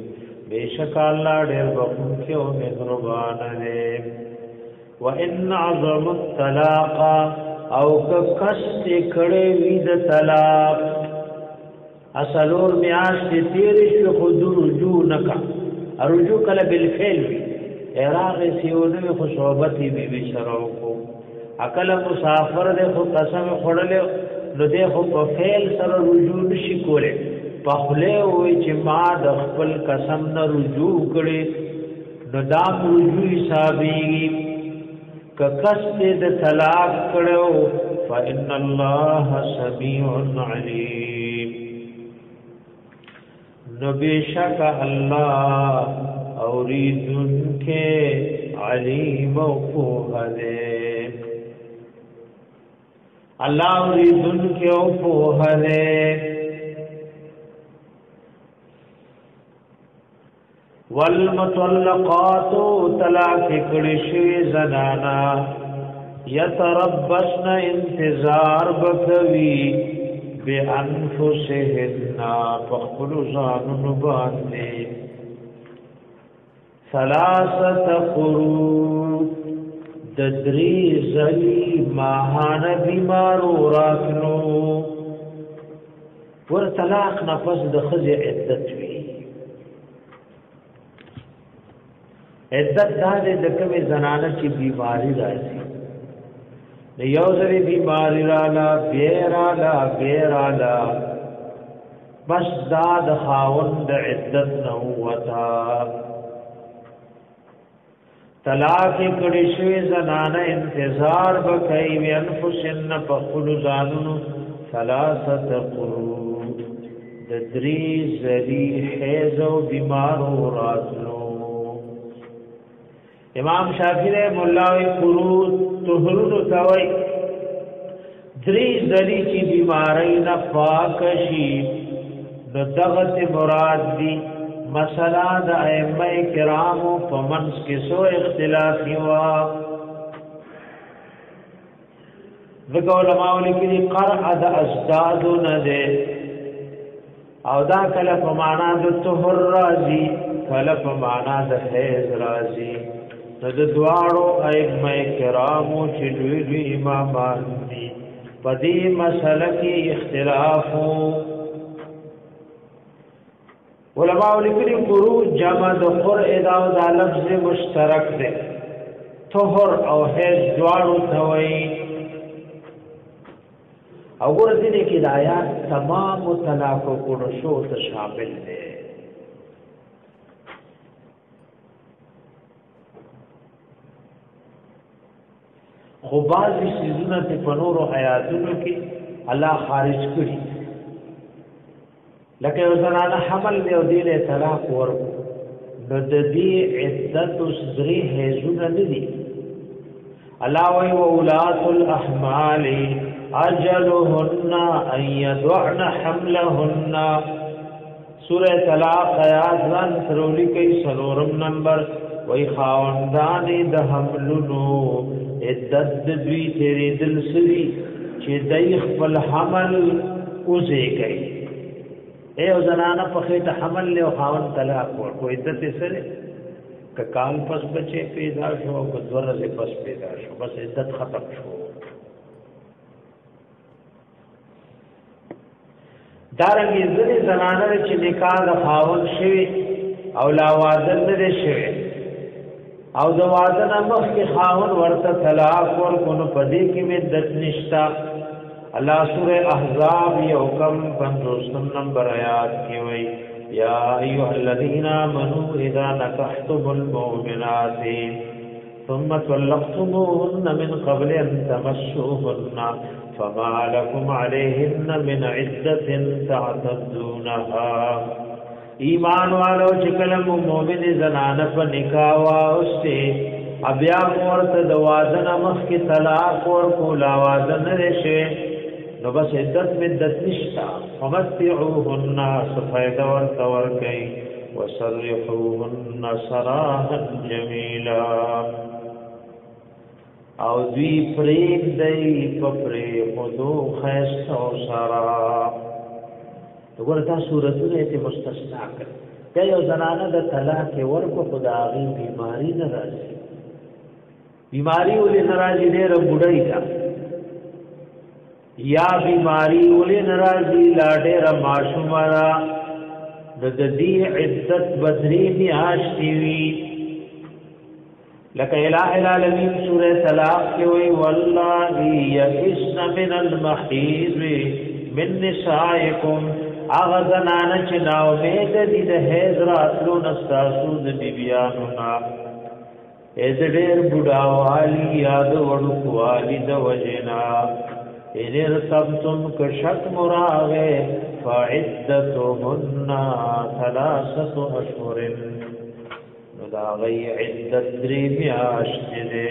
بیشک الله ډېر بخښونکی او مهربان دی وان عظم الطلاق او کست کړي وی د طلاق اصلور میاش دې تیر شو خود رجوع نکا رجوع کله بالفعل اراغ سیونه خو صحبتي بي سره کو عقل مسافر دې خو قسم خړلې نو دې خو په فعل سره رجوع نشي کوله په خله وي چې ما د خپل قسم نه رجوع کړي نو دا رجوع حسابي ککس دې د طلاق کړو فإن الله سميع عليم نو بشک الله اوریدن کے علیم و پوہ دے اللہ اوریدن کے او پوہ دے والمطلقات طلاق کڑشوی زنانا یتربصن انتظار بکوی بانفسهن فخلو زانن باندے ثلاثه قروء ددری زلی ماهان بیمارو راکنو ور طلاق نفس د خزی عدت وی عدت دا د کومې زنانه چې بیماری راځي د یو ځری بیماری رااله بس دا د خاوند عدت نو وتا طلاق کړي شوی زنانه انتظار وکړي وی انفسن فخل زانونو ثلاثه قروء د دری زری حیض او بیمارو راتلو امام شافعی رحم الله قروء طهرن توي دری زری کی بیماری نه پاک شي د دغت مراد دی مسئلہ دا ائمہ کرامو پمنس کے سو اختلافی وا ذکر علماء لکی قرع دا ازدادو ندے او دا کل پمانا دا طهر رازی کل پمانا دا حیض رازی ند دوارو ائمہ کرامو چلوی امامان دی پدی مسئلہ کی اختلافو علماء لکلی قروء جمع د قرء دا لفظ مشترک دے طهر او حیض دوارو توئی او ګور دې کې د آیات تمام طلاق او قرشو ته شامل دي خو بعضی سیزونه په نورو آیاتونو کې الله خارج کړي لکه یو زنانه حمل دی او دی له طلاق ورکو نو د دې عدت سری هیزونه ندي الله وی اولات الاحمال اجلهن ان يضعن حملهن سورہ طلاق آیات ځان ترولی کوي سلورم نمبر وی خاوندان د حملونو عدت دوی تیرې دل سری چې دای خپل حمل اوځي کوي اے او زنانه په خېټه حمل له خاوند طلاق ورکو عدت سره کال پس بچے پیدا شو او ورځې پس پیدا شو بس عدت ختم شو دارنګه ځنې زنانه چې نکاح د خاوند شوی او لا واده نه شوی او د واده نه مخکې خاوند ورته طلاق ورکو نو پدې کې عدت نشتا اللہ سورہ احزاب یوکم 50 نمبر آیات کی وئی یا ایوہ الذین آمنوا اذا نکحتم المؤمنات ثم طلقتموهن من قبل ان تمسوهن فما لكم عليهن من عدة تعتدونها ایمان والو چکلم مومن زنان پر نکاح واسطے ابیا مورت دوازن مخ کی طلاق ورکو لاوازن رشه نو بس عدت مدت نشتا ومتعوهن صفید ورطور کئی وصرحوهن سراحا جمیلا او دوی پریب دی پپری خودو خیست و سرا تو گورتا صورتون ایتی مستثناء کر کہ یو زنانه د طلاق ورکو خدا آغی بیماری نرازی بیماری اولی نرازی دیر بڑای دا یا بیماری اولی نرازی لاډه را ماشومرا د دې عدت بدری میاشتي وی لك الہ العالمین سورہ طلاق کے وی واللہ یئسن من المحیض من نسائکم اغزنانا چناو مید دی ده حیض راتلو نستاسو د بیبیانونا ایز دیر بڑاوالی یاد وڑکوالی د وجنا ان ارتبتم کشک مراغے فعدتهن ثلاثه اشهر دا غی عدت دری میاشت دے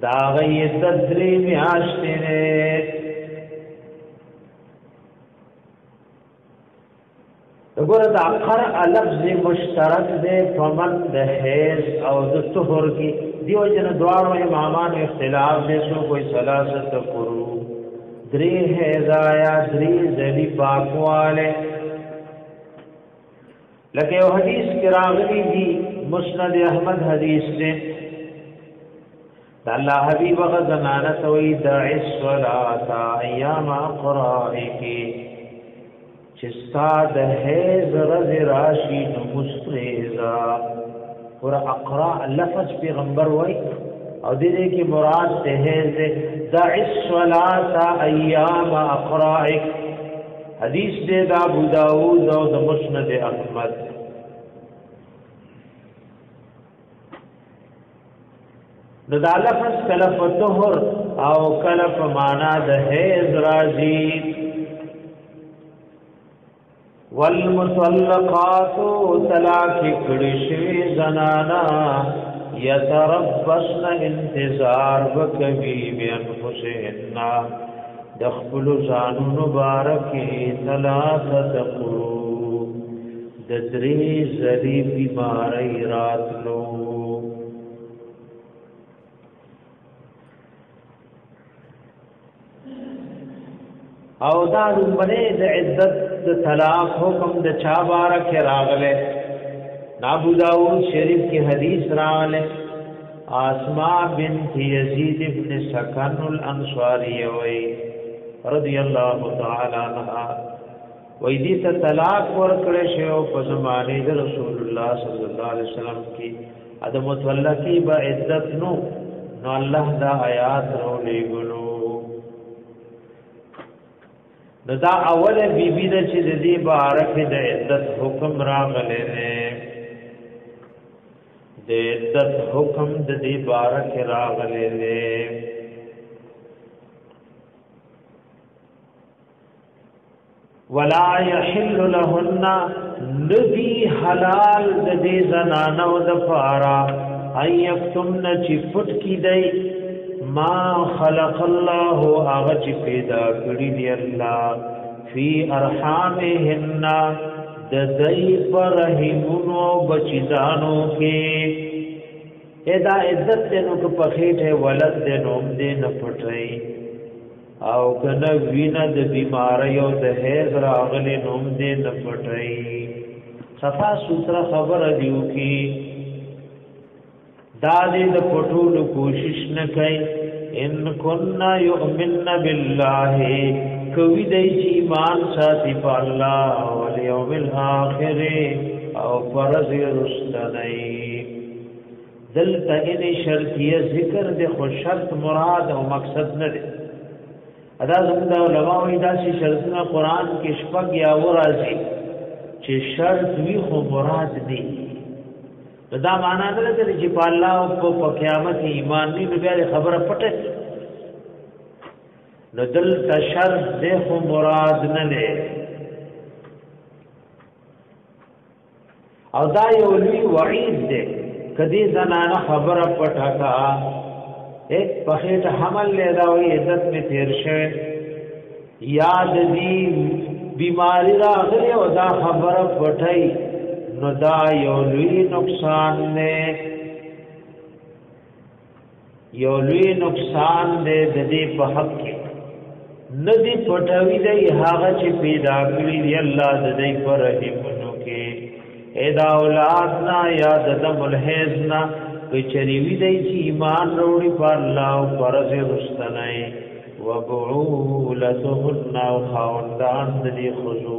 دا غی عدت دری میاشت دے گورا دا قرع لفظ مشترک دے فمن دا حیث او دا طہر کی دیو جن دوارو امامان اختلاف دے سو کوئی سلاست کرو دری حیث آیا دری زلی پاکوالے لکہ وہ حدیث کی راغلی دی مسند احمد حدیث نے اللہ حبیب غزنانت وی دعی الصلاة ایام اقرائکی چستا دہیز رض راشی نمستریزا اور اقراء لفظ پیغمبر وی اور دیدے کی مراد دہیز دعی الصلاة ایام اقرائک حدیث دے دا ابو داؤد او دا مسند احمد دا لفظ کلف طهر او کلف مانا دا حیض رازی والمطلقات طلاق کڑشوی زنانا یتربصن انتظار بکبی بانفسهن دخل زانو مبارکی ثلاثت قرو ددری زلی بیماری راتلو او دا نمبنے دا عدت دا طلاق حکم دا چا بارک راغلے ابو داؤد شریف کی حدیث راغلے آسماء بنت یزید ابن سکن الانصاری وی رضی اللہ تعالی عنہ وی دیتا طلاق ورکڑے شیو پا زمانے دا رسول اللہ صلی اللہ علیہ وسلم کی ادم متولکی با عدت نو اللہ دا آیات رو لے گلو دا اول بی بی دا چی دی بارک دا عدت حکم راغلے نے دا عدت حکم دا دی بارک راغلے نے ولا يحل لهن ندی حلال د دې زنانو د فارا اي يكتمن چې پټ کی دی ما خلق الله هغه چې پیدا کړی دی الله فی ارحامهن د دې پر رحمونو بچیدانو کې ادا عزت دې نو په خېټه ولد دې نوم دې نه پټای او کنه وینا د بیماری او د هیز راغلی نوم دې نه پټای صفا سوترا خبر دیو کی دا دې د پټولو کوشش نه کوي ان كنا يؤمن بالله کوي دې چې ایمان ساتي په الله او یوم الاخر او فرض رستنی دلته دې شرطیه ذکر د خو شرط مراد او مقصد نه دی ادا زموږ علماء وی دا چې شرطونه قران کې شپږ یا ورازي چې شرط وی خو مراد دی دا معنا نه لري چې په الله او په قیامت ایمان نه بیا خبره پټه نو دل شرط دې خو مراد نه لري او دا یو لوی وعید دی کدی زنانه خبره پټه کا ایک پخیٹ حمل لیدا ہوئی عزت میں تیر شوه یاد دی بیماری راغلی او دا خبر پټای نو دا یو لوی نقصان نے یو لوی نقصان دے د دې په حق کې ندی پټوي دی هغه چې پیدا کړی دی الله د دې پر رحمونو کې ادا اولاد نا یا د ملحز نا چریوی دی چې ایمان وروړي په الله او فرض رستنای وبعولتهن او خاوندان دې خذو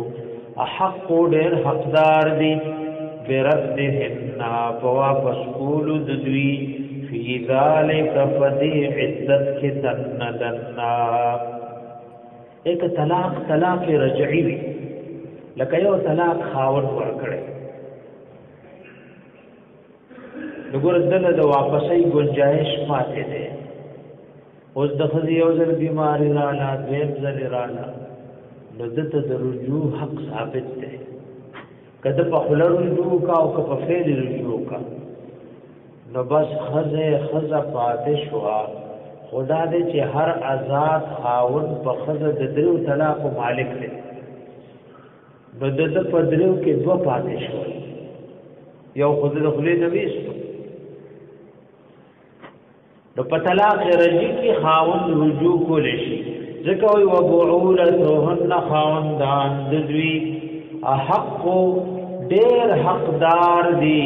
احق ډېر حقدار دي بردهن فواپس قولو ددوی فی ذالک فدی عدت کی دننا ایک طلاق رجعی وی لکه یو طلاق خاون ورکړي وګور دله د واپسې گنجائش پاتې ده اوس د خزي یو ځل بیماری رااله دیم ځل رااله نو دته د رجوع حق ثابت ده کله په خلل رجوع کا او په فعل رجوع کا نو بس خزه پاتې شوا خدا دې چې هر آزاد خاون په خزه د درو طلاق مالک دی نو د پدریو کې دو پاتې شو یو خود د خلی نبی است نو په طلاق رجی کې خاوند رجوع کول شي ځکه وي وبعولتهن خاوندان د دوی حق ډېر حقدار دي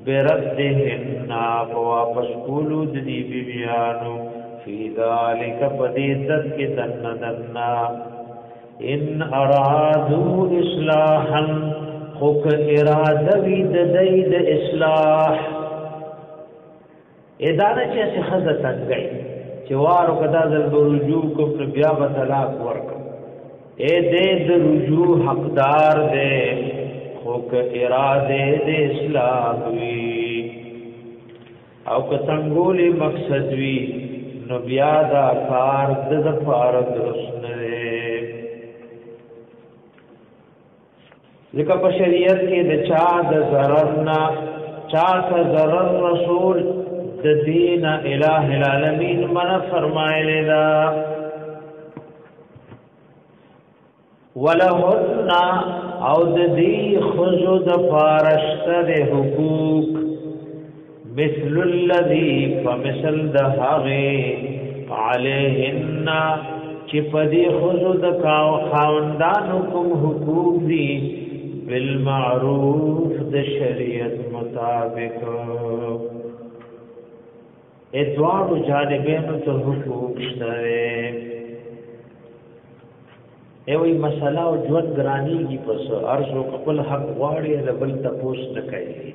بردهن واپس کولو د دې بیانو فی ذالک فدیدت کې دننا ان ارادو اصلاحا خوک اراده وی د دید اصلاح ادانه چې خزه تنګي چې وارو کدا د رجوع کوم بیا به طلاق ورکو اے دې د رجوع حقدار دې خوک اراده د اصلاح وی او که څنګه مقصد وی نو بیا دا کار د فارغ درست نه ذکر په شریعت کې د چا د ضرر نه چا ته ضرر رسول د دین الہ العالمین من فرمایلی دا ولهن او د دې خذو د فارشت د حقوق مثل الذي فمثل د هغه علیهن چې په دې خذو د خاوندانو کوم حقوق دي بالمعروف د شریعت مطابق ادوارو جانبینو ته حقوق شته ایوی مسئلہ او ژوند ګرانی کی پس ارزو خپل حق غواړي د بل تپوس نه کوي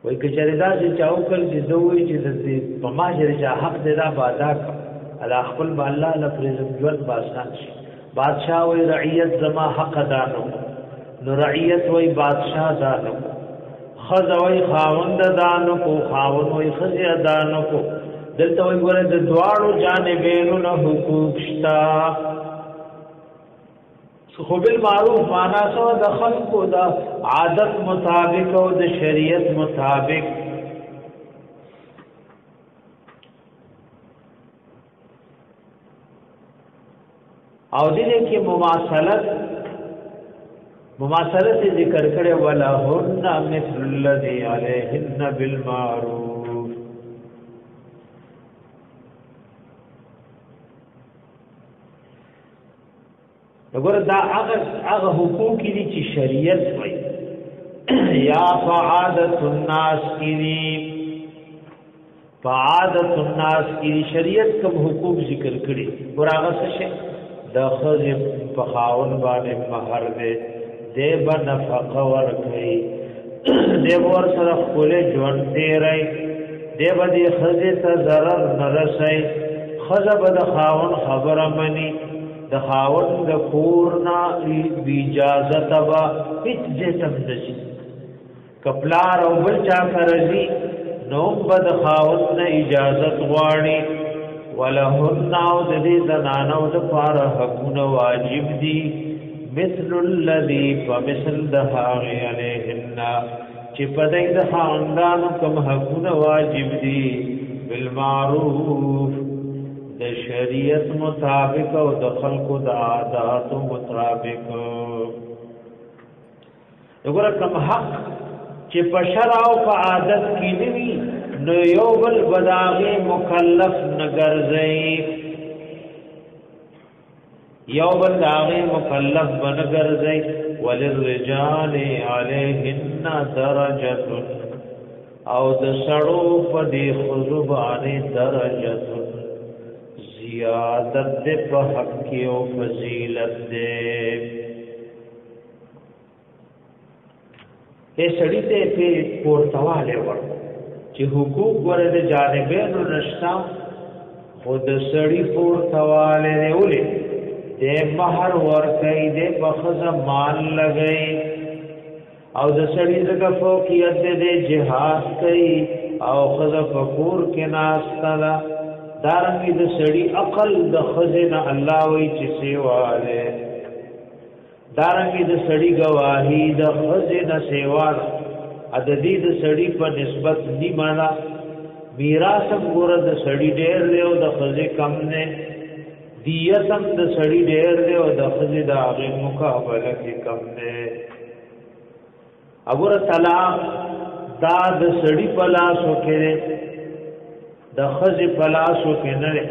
وای کچری دا چې چاوکل چې دوی چې د په ماجر چې حق دې دا بادا علا خپل الله لپاره ژوند باسان شي بادشاہ وای رعیت زما حق دانو نو رعیت وای بادشاہ دانو خزه وای خاوند دانو کو خاوند وای خزه دانو کو دلته وای ګوره د دواړو جانبینو له حقوق شتا خو بالمعروف معنا سو د خلقو د عادت مطابق او د شریعت مطابق او دې کې مماثلت ذکر کړي ولا هن مثل الذي عليهن بالمعروف وګوره دا هغه حقوق دي چې شریعت وایي یا فعادت الناس کی فعادت الناس کی شریعت کوم حقوق ذکر کړي ورغه څه د خځې په خاون باندې مہر دې دیب نفقه ورکړي دیب ور سره خپل ژوند تیرای دیب دې خځې ته ضرر نه رسي خځه به د خاون خبره مني د خاون د کورنا اجازه تبا هیڅ جتم دشي کپلار او بل چا فرضي نو بد خاون نه اجازه غواړي ولهن او د دې زنانو د فار حقونه واجب دي مثل الذي فمثل دهاغ عليهن چې په دې د خاندانو کوم حقونه واجب دي بالمعروف د شریعت مطابق او د خلقو د عادات مطابق وګوره کوم حق چې په شرع او په عادت کې نیوي نو یو بل بداغه مکلف نګرځي یو بل داغه مکلف بنګرځي وللرجال علیهن درجه او د سړو په دې خذبانه درجه زیادت دے پا حق او فضیلت دے اے سړی ته په پورتواله ور چې حقوق ورته جانبین نشتا خود سړی پورتواله نه ولې د مہر ور کوي د بخز مال لګي او د سړی زګه فوقیت د جهاد کوي او خذ فقور کې ناستلا دارنګ د سړی عقل د خزنه الله وی چې سیواله دارنګ د سړی گواہی د خزنه سیوال عددی د سړی په نسبت نیمانا میراث ګور د سړی ډېر دی او د خزې کم نه دیتم د سړی ډېر دی او د خزې د هغه مقابله کې کم نه وګوره طلاق دا د سړی په لاسو کې د خزې په لاسو کې نه دی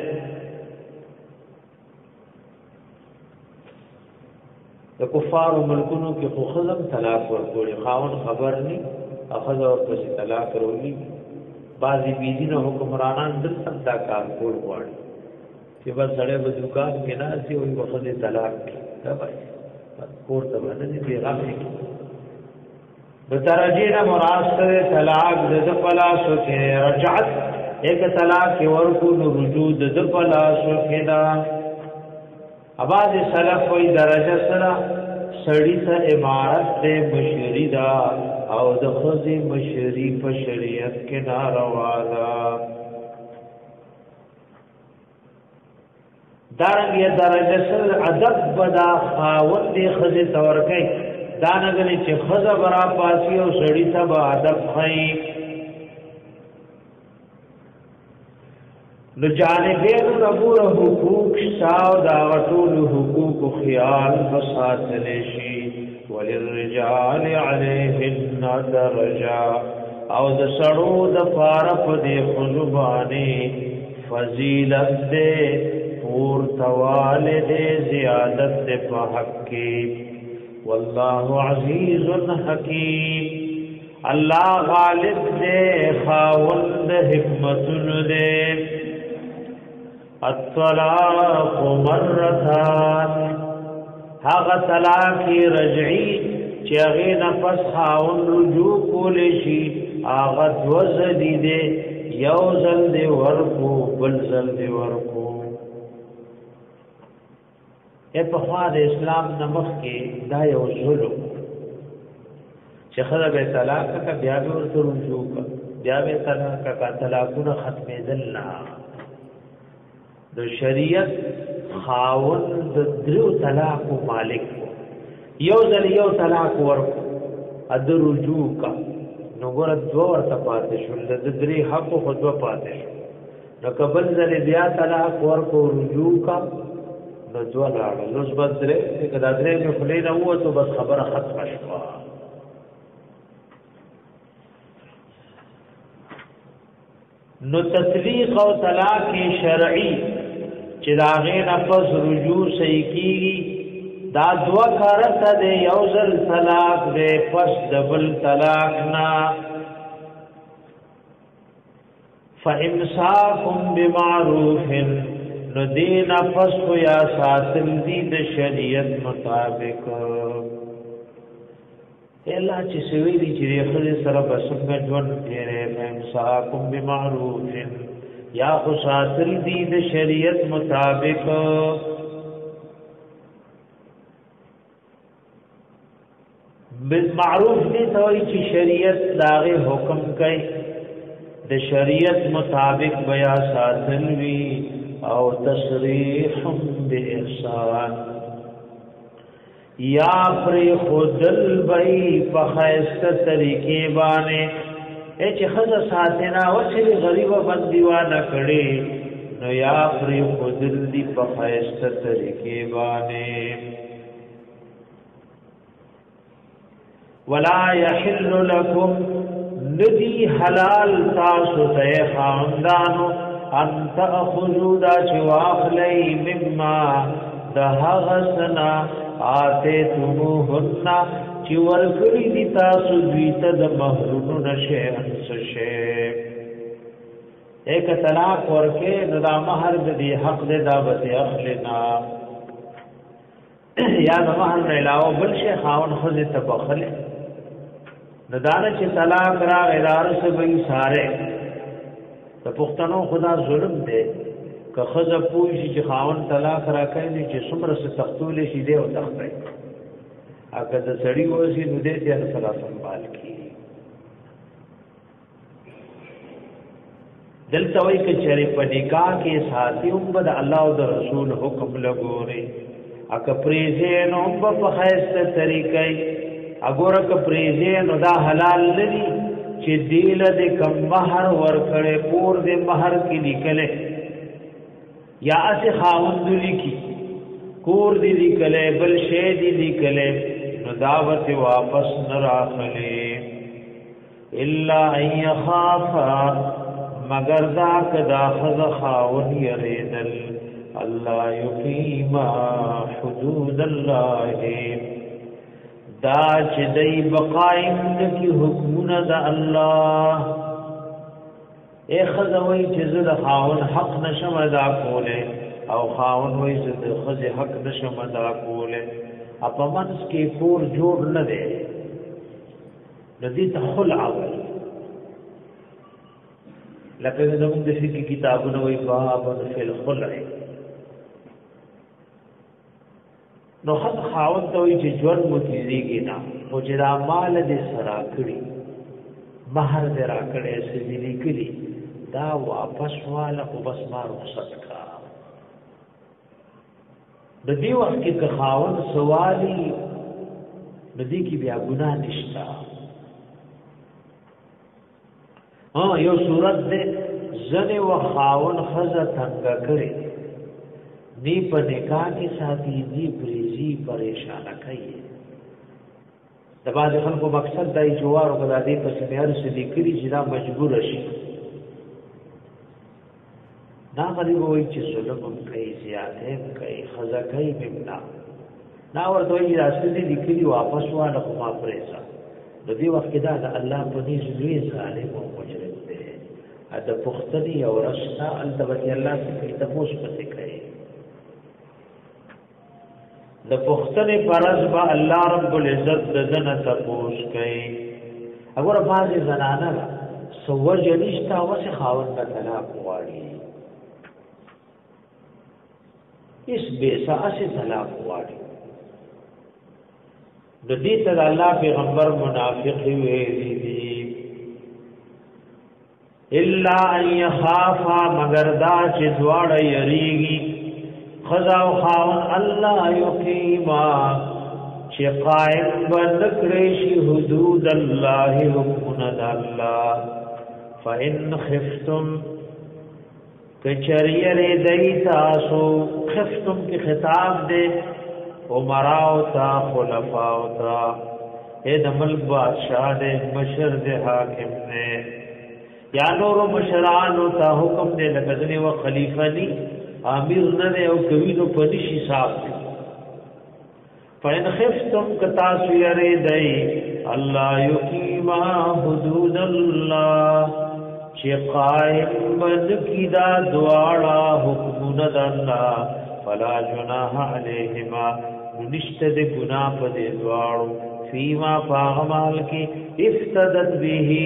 د کفار ملکونو کې خو خزم طلاق ورکوي خاون خبر نه اخذ او پس طلاق وروړي بعضی بيدینه حکمرانان د صدا کار کول غواړي چې بس سړی په دکان کې ناسي او په خزې طلاق دا وایي کور ته باندې پیغام لیکي د ترجیح مراد سره طلاق د پلاسو کې رجعت ایک طلاق ورکو رجوع د پلاسو کې دا اواز سلف وی درجه سره سړی ته عمارت ته مشری دا او د خزې مشری په شریعت کې ناروا ده دارنګه درجه سره ادب بدا خاوند دې خزې تور کوي دا نه غني چې خزه برا پاسی او سړی ته به ادب خای نو جانبین ربور حقوق شاو دا غطول حقوق خیال بساتل شي وللرجال علیهن درجا او د سړو د فارف دی خزبانی فضیلت دے پور توال دے زیادت دے پا حقی واللہ عزیز حکیم اللہ غالب دے خاوند حکمتن دے الطلاق مرتان هغه طلاق رجعی چې هغه نفس خاون رجوع کول شي هغه وزدي دي یو ځل دی ورکو بل ځل دی ورکو په خوا د اسلام نمخ کې دا یو ظلم چې خدای به طلاق کا بیا به ورته رجوع کا بیا به طلاق کا طلاقونه ختمې دل نه د شریعت خاون د درو طلاق مالک یو ځل یو طلاق ورکو اد رجوع کا نو ګور دو ورته پاتې شول د درې حق خو دو پاتې شو نو قبل ځل بیا طلاق ورکو رجوع کا نو دو لاړ لوس بدره کدا درې نه خلینا وو ته بس خبره ختم شوه نو تطلیق او طلاق شرعی چې دا غیر نفس رجوع صحیح کیږي دا دوا کارته دی یو ځل طلاق دی پس دبل طلاق نا فامساکم بمعروف نو دی نفس کو یا ساتل دی د شریعت مطابق الله چې سوي دي چې خپل سره بسنګ ژوند تیرې فامساکم بمعروف یا خو ساتل دی د شریعت مطابق بالمعروف دې توي چې شریعت داغه حکم کوي د شریعت مطابق بیا ساتل وی او تصریح باحسان یا پر خودل بای په خیسته طریقې باندې چې خزه ساتنه او چې غریب بندیوانه کړي نو یا پر خودل دی په خیسته طریقې باندې ولا يحل لكم ندی حلال تاسو ته خاندانو ان تاخذوا دا چواخلی مما دهغسنا آتیتموهن چی ورکلی دی تاسو دویتا دا مہرونو نشے انسشے ایک طلاق ورکے ندا مہر دی حق دی دابت اخلنا یا دا مہر علاوہ بل شیخاون خزی تبخلی ندانه چې طلاق را غیدار سبي ساره د پښتنو خدا ظلم دی که خزه پوشي چې خاون طلاق را کوي چې څومره څه تختول شي دی او تختای اګه د سړی وسی نو دې ته سلام سنبال کی دلته وای ک چره په نکاح کې ساتي هم د الله او د رسول حکم لګوري اګه پریزه نو په خاصه طریقې اګوره ک پریزه نو دا حلال لري چې دیل د کم مہر ور کړي پور د مہر کې لیکلې یا اس خاوند لیکي کور دی لیکلې بل شی دی لیکلې نو دعوت واپس نراخلې الا ان يخافا مگر دا کدا خذ خاون يريدل الله يقيما حدود الله دا چې دای بقائم کی حکمونه د الله اے خزوی چې زه د خاون حق نشم ادا کوله او خاون وای زه د خزه حق نشم ادا کوله اپا منس کې کور جوړ نه دی ندی ته خلع وای لکه زموږ د فقہ کتابونو وای باب فی الخلع نو حق خاون ته وای چې ژوند مو تیریږي نه او چې دا مال دې سرا کړی مہر دې را کړی سې لیکلی دا واپس والا کو بس ما رخصت کا د دې وخت کې خاون سوالی د دې کې بیا ګناه نشتا یو صورت دې زنه و خاون خزه څنګه کړي دی په نکاح کې ساتي دی پریزي پریشان کوي د باندې خلکو مقصد دای جوار او د دې په سمیار سدي کړي چې دا مجبور شي دا غریب وای چې ظلم کوي زیاته کوي خزه کوي بمنا دا ورته یې راځي لیکلي واپس واله کومه پریزا د دې وخت دا د الله په دې لوی ظالم او مجرم دی دا پختنی او رشتا التبت الله څخه تاسو پته کوي د پختنی پرز با الله رب العزت د جنت تپوس کوي وګوره باندې زنانه سوج نشتا وسه خاون د طلاق واړي اس بیسا اسه طلاق واړي د دې ته الله پیغمبر منافق ویلي دي الا ان يخافا مگر دا چې دواړه یریږي خذا او خاون الله یقیما چې قائم بنکړي شي حدود الله حکمنا الله فإن خفتم کچریر دی تاسو خفتم کی خطاب دے عمراء تا خلفاء تا اے د ملک بادشاہ دے مشر دے حاکم نے یا نور مشران تا حکم دے لګدنی و خلیفہ نی امیر نه او کوي نو پدیشي صاحب فإن خفتم کتاسیر دی الله یقیما حدود الله چې قائم بد کی دا دواړه حکمونه د الله فلا جناح علیهما نشته د ګناه په دې دواړو فيما فاعمال کی افتدت به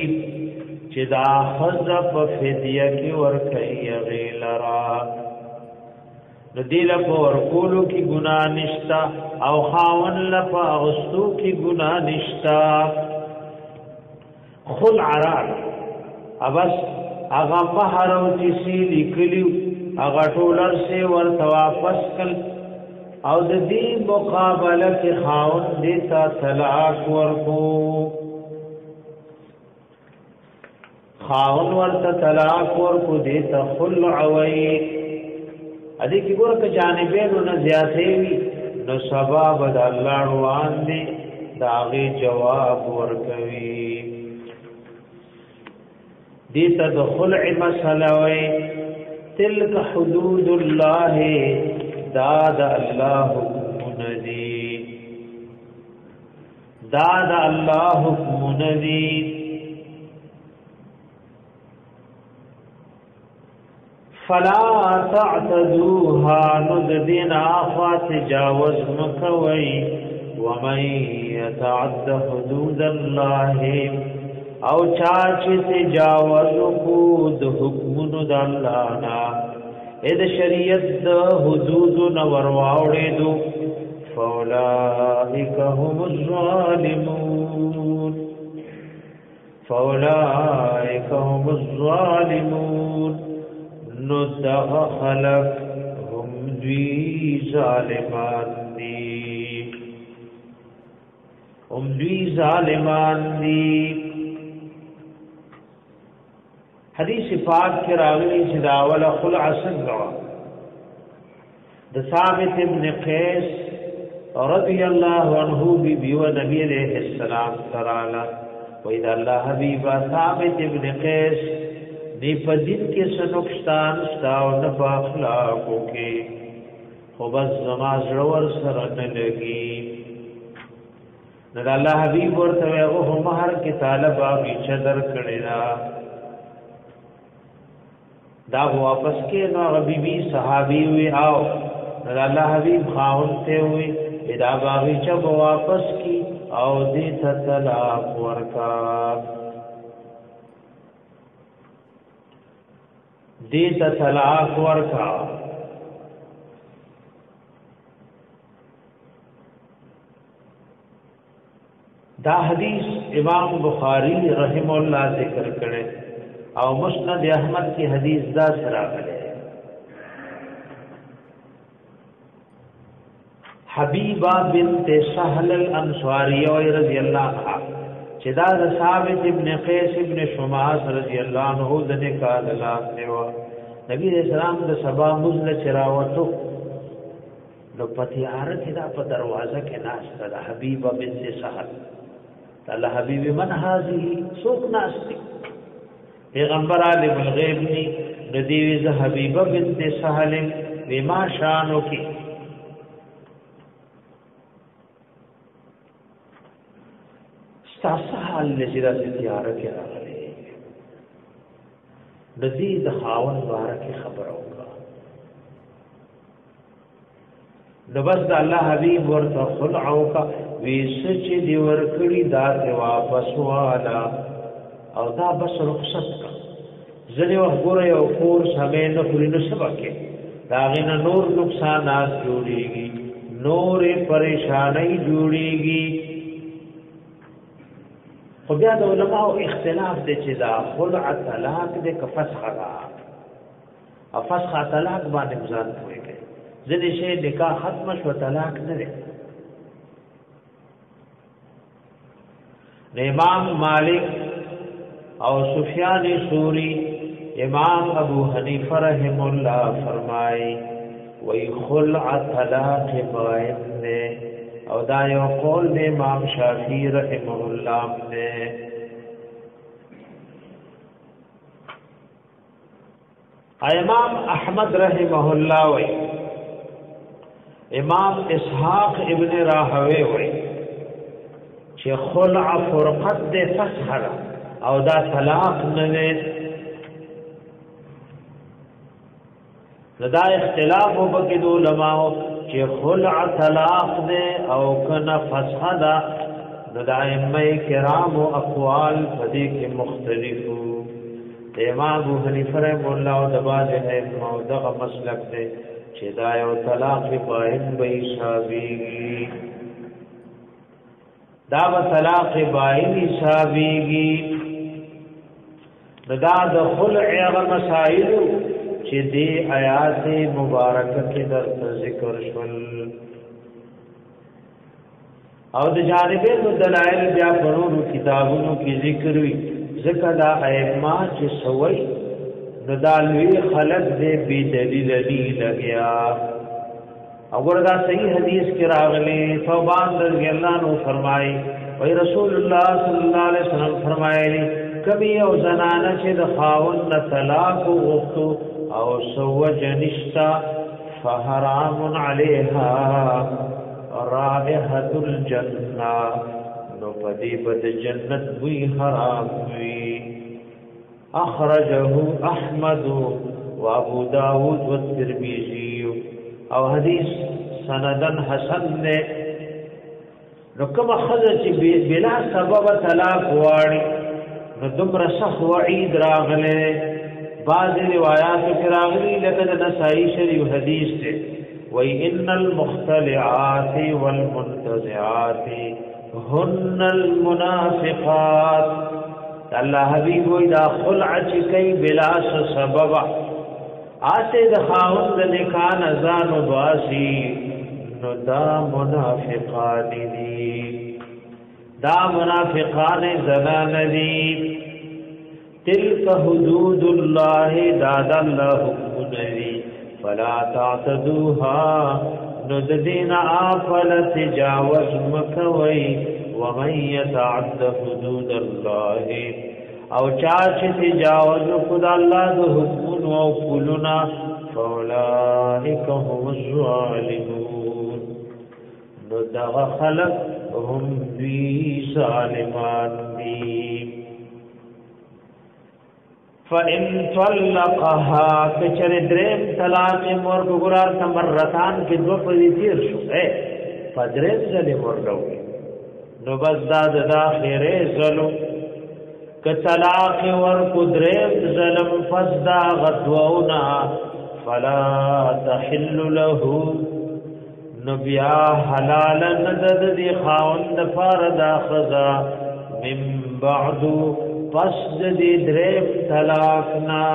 چې دا حذف فدیه کی ور کوي غیلرا ندیل په ورکولو کی ګناه نشتا او خاون لپا غستو کی ګناه نشتا خلع رات ابس اغا مہر او چسی لیکلیو اغا ټولر سے ورته واپس کل او د دې مقابله کې خاون دیتا طلاق ورکو خاون ورته طلاق ورکو دیتا خلع وی ادي کې ګوره که جانبینو نه زیاتې وي نو سبب د الله روان دي داغه جواب ورکوي دیتا د خلع مسئله وی تلک حدود الله داد الله حکم ندی داد الله حکم ندی فلا تعتدوها نددین آفا تجاوز مکوی ومن يتعد حدود الله او چاچ تجاوز حدود حکمون د الله نا اې د شریعت د حدود نور واوړې دو فاولئک هم الظالمون فاولئک هم الظالمون ندغ خلق هم دوی ظالمان دی حدیث پاک کے راوی سے داول خلع سنگوا د ثابت ابن قیس رضی اللہ عنہ بی بیو نبی علیہ السلام ترالا وید اللہ حبیبہ ثابت ابن قیس نی پدید کے سنکشتان ستاو نپا اخلاقو کے خوبت زماز رور سرن لگی ندا اللہ حبیب ورتوی اوہ مہر کی طالب آگی چدر کڑینا دا واپس کے نو بی بی صحابی ہوئی آو ندا اللہ حبیب خاونتے ہوئی ادا باغی چب واپس کی او دیتا طلاق ورکا دیتا طلاق ورکا دا حدیث امام بخاری رحم اللہ ذکر کرے او مسند احمد کی حدیث دا سراغلے حبیبہ بنت سہل الانصاریہ رضی اللہ عنہ چدا ثابت ابن قیس ابن شماس رضی اللہ عنہ دنے کا دلات نیوا نبی علیہ السلام دا سبا مزل چراوتو لو پتیارت دا پا دروازہ کے ناس دا حبیبہ بنت سہل اللہ حبیب من حاضی سوک ناستی پیغمبر عالم الغیب نی ندیویز حبیبہ بنت سہل وما شانو کی ستاسا حال نزیدہ سے تیارہ کے راغلے نزید خاون بارہ کی خبر ہوگا نبس دا اللہ حبیب ورطا خلعو کا ویسچ دی ورکڑی دا تے واپس والا او دا بس رخصت کا زنی وقت گوری او فورس ہمیں نخوری نسبکے داغین نور نقصانات جوڑی گی نور پریشانی جوڑی گی خو بیا د علماء اختلاف دے چې دا خلع طلاق دے که فسخ دا فسخ طلاق باندې ځان پوي کوي ځنې شی نکاح ختم شو طلاق نه دی امام مالک او سفیان ثوری امام ابو حنیفہ رحم اللہ فرمائے وی خلع طلاق بائن نے او دا یو قول میں امام شافعی رحمہ اللہ نے امام احمد رحمہ اللہ وی امام اسحاق ابن راہوی وی چې خلع فرقت دے فسخ او دا طلاق نه دا اختلاف وبکې د علماء چې خلع طلاق دے او کنا فسخ دا د ائمه کرام او اقوال پدې کې مختلفو امام ابو حنیفه رحمه الله او د باج ائمه او دغه مسلک دے چې دا یو طلاق باین به حسابيږي دا و طلاق باین حسابيږي دا د خلع هغه مسائل چې دی آیات مبارکه کې در ذکر شول او د جانبه دلایل بیا پرونو کتابونو کې ذکر وی ذکر دا ائمه چې سوي ندالوی خلق دے بی دلیل دی لگیا اور دا صحیح حدیث کی راغلی ثوبان رضی اللہ عنہ فرمائی وی رسول اللہ صلی اللہ علیہ وسلم فرمائی کبھی او زنانہ چه د خاون طلاق غفتو او سوج نشتا فحرام علیها رائحة الجنہ نو پدی بد جنت وی حرام وی اخرجه احمد و ابو داود و الترمذی او حدیث سندن حسن نے نو کوم خزه چې بلا سبب طلاق واړي نو دومره سخت وعید راغله بعض روایات کې راغلي لکه د نسائی شریف حدیث ته وای ان المختلعات والمنتزعات هن المنافقات الله حبیب وای دا خلع چې کوي بلا سبب آسه د خاوند د نکان ازان و باسی نو دا منافقان دی دا منافقان زنان دی تلک حدود اللہ داد اللہ حکم دی فلا تعتدوها نو دین آفل تجاوز مکوی ومن یتعد حدود اللہ او چاچ تجاوز خدا اللہ دو حکمون و کلنا فاولائک هم الظالمون نو دغ خلق هم دی ظالمان دی فَإِن طَلَّقَهَا کچر دریم طلاق مور گرار تمرتان کی دو پدی تیر شو فدریم زلی مرلوی نو بس داد دا خیره زلو کطلاق ورکو دریم ظلم فزدا غدوونا فلا تحل له نبیا حلالا ندد دی خاوند فاردا خزا من بعدو پس دی دریم طلاقنا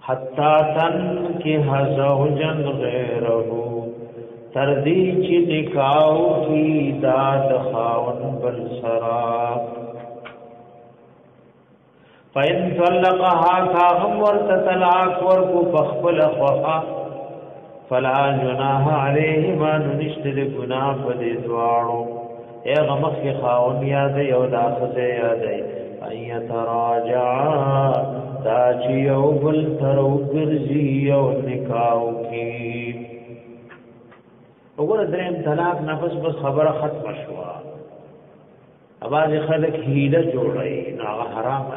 حتی تنکح زوجا غیرہو تردی چی نکاو کی داد خاون بل سرا فین طلقها کاغم ورت طلاق ورکو پخبل خوخا فلا جناح علیہما ننشتر گناہ پدی دوارو اے غمخ کی خاون یاد یو داخت یاد این تراجعا دا چی یو بل ترو گرزی یو نکاو کی وګوره دریم طلاق نفس بس خبره ختم شوا اواز خلق هیله جوړي نا حرام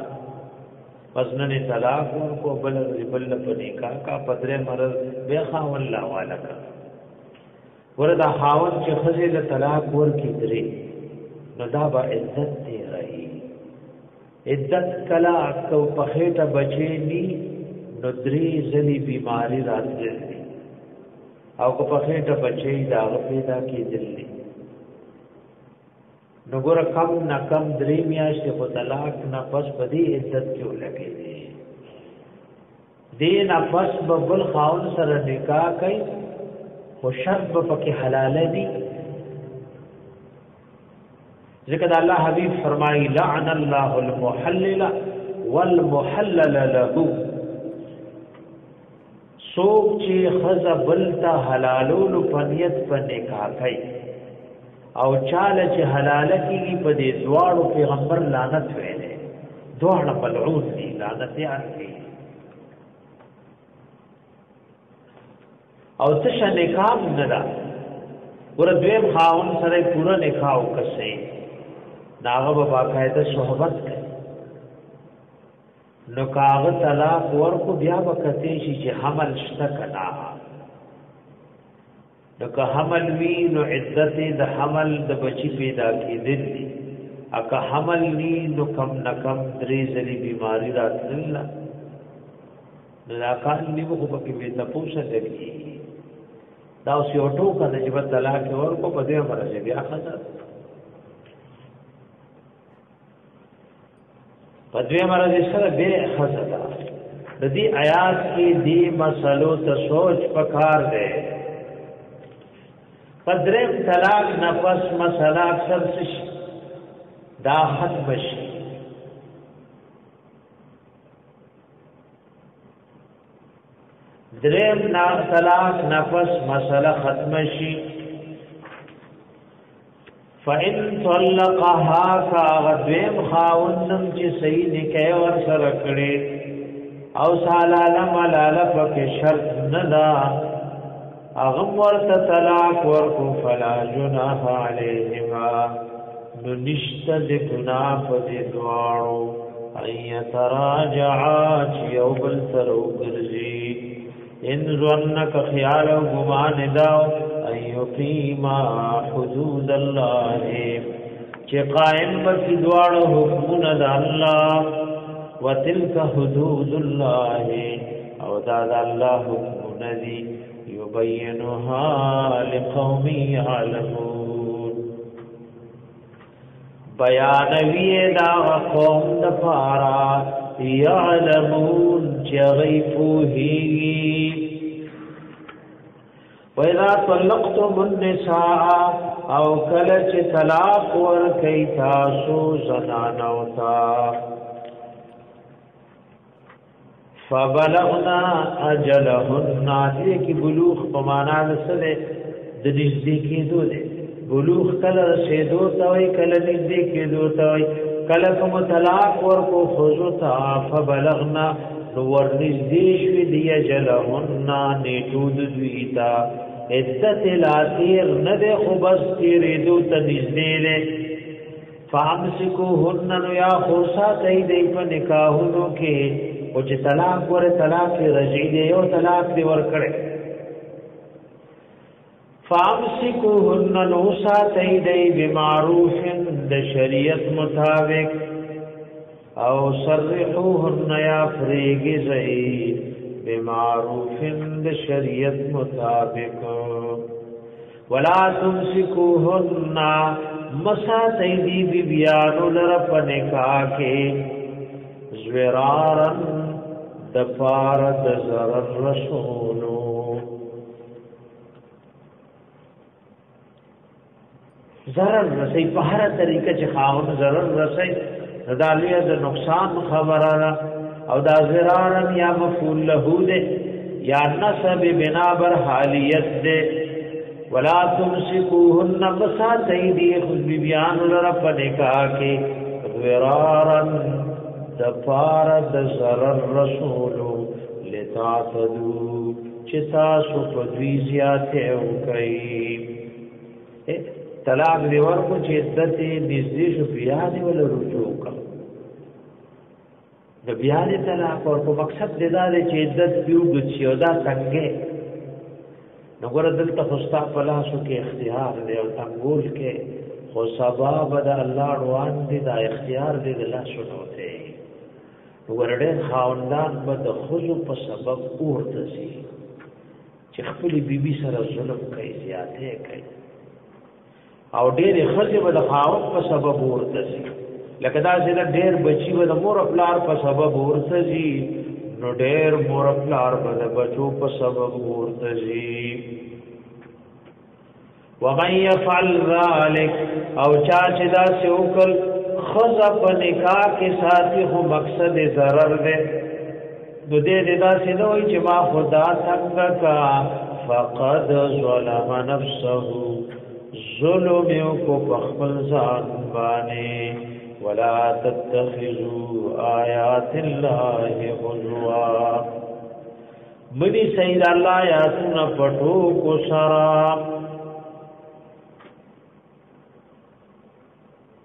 پس نه طلاق کو بل پنیکا کا پدره مرز بے خاون لا والا کا وردا خاون چې خزه طلاق ور کی درې نو دا با عزت دی رہی عزت کلا کو پخېټه بچی ني نو درې ځلې بیماری راتلې او کو پخېټه بچی دا پیدا کی دلی نو ګور کم نه کم درې میاشتې په طلاق نه پس بدی عزت کیو لګي دین پس بل خاون سره نکاح کوي خو شرط پکې حلال دي ذکر الله حبیب فرمایي لعن الله المحلل والمحلل له سوک چې خزه بلتا حلالولو پنیت په نکاح کوي او چاله چې حلال کیږي په دې دواړو پیغمبر لعنت ویلې دواړه ملعون دي لعنت یې کوي او څه نکاح نه دا ور دویم خاون سره پورا نکاح وکړي داغه په باقاعده صحبت کوي نو کاغ طلاق ورکو بیا وکته شي چې حمل شته کنا نو که حمل وی نو عدت د حمل د بچی پیدا کېدل دي اکه حمل نی نو کم نکم درې ځلې بیماری راتلل نو دا کار نیو خو پکې به تاسو دګي دا اوس یو ټوکه د جبت طلاق ورکو په دې امر چې بیا خاصه پدوی مرض سره به خزدا د دې آیات کې دې مسلو ته سوچ پکار دی پدریم طلاق نفس مسله اکثر شي دا ختم شي دریم طلاق نفس مسله ختم شي فَإِن طَلَّقَهَا كَغَدْوِمْ خَاوَنَّمْ چِ صحیح نکاح ور سره کړي او سالاله ملاله پکې شرط نه دا اغم ورته طلاق ورکو فلا جناح علیهما نو نشته د ګناه په دې دواړو اي تراجعا چې یو بل سره وګرځي ان ظنک خیال و گمان داو ان یقیما حدود اللہ چه قائم بکی دوار حکمون دا اللہ و تلک حدود اللہ او دا اللہ حکمون دی یبینها لقوم یعلمون بیانوی دا قوم دا پارا یعلمون چغیفوهی وَإِذَا طَلَّقْتُمُ النِّسَاءَ او کلچ طلاق ورکی تاسو زنانوتا فَبَلَغْنَا أَجَلَهُنَّ دې کی بلوغ پمانا رسله د نږدې کېدو دې بلوغ کله رسیدو ته وي کله نږدې کېدو ته وي کله کوم طلاق ورکو خذوتا فبلغنا ور نږدې شوي دی اجلهن نیټود دویتا عدت الاتیر نده خو بس تیریدو تا نزدې ده فامسکوهن نو یا خوصا کئی دی پا نکاحونو کے او چه طلاق ور طلاق رجعی دی یو طلاق دی ور کڑے فامسکوهن نو ساتئی دی بمعروف د شریعت مطابق او سرحوهن یا فریگی زئی بمعروف د شریعت مطابق ولا تمسكوهن مساتي دي بیانو لرپ نکاح کے زورارن دفار دزرر رسولو ضرر رسی په هر طریقه چې خاون ضرر رسی ندالیه د نقصان خبره او دا زرارن یا مفعول له ده یا نسب بنا بر حالیت ده ولا تمسكوهن بساتي دي خذ بیان لرب نکاح کې زرارن دفار دزرر رسول لتعتدوا چتا سو پدوی زیاته او کوي طلاق دی ورکو چې عدت نږدې شو بیا دی ول رجوع کړه د بیا دی طلاق ورکو مقصد دی دا چې عدت پیو د چیودا څنګه نو ګور دلته خوستا پلاسو کې اختیار دی او تنګول کې خو سبب د الله روان دی دا اختیار دی د الله شنوته ورډه خاوندان به د خزو په سبب اورته شي چې خپل بیبي سره ظلم کوي زیاته کوي او ډېر خزه به د خاوند په سبب ورته شي لکه دا چې ډېر بچي به د مور خپلار په سبب ورته شي نو ډېر مور خپلار به د بچو په سبب ورته شي ومن يفعل ذلك او چا چې دا سوکل خزه په نکاح کې ساتي خو مقصد ضرر ده نو دې دا چې نو چې ما خدا څنګه کا فقد ظلم نفسه ظلم یو کو خپل ځان باندې ولا تتخذوا آیات الله هزوا منی سید الله آیاتنا پټو کو سرا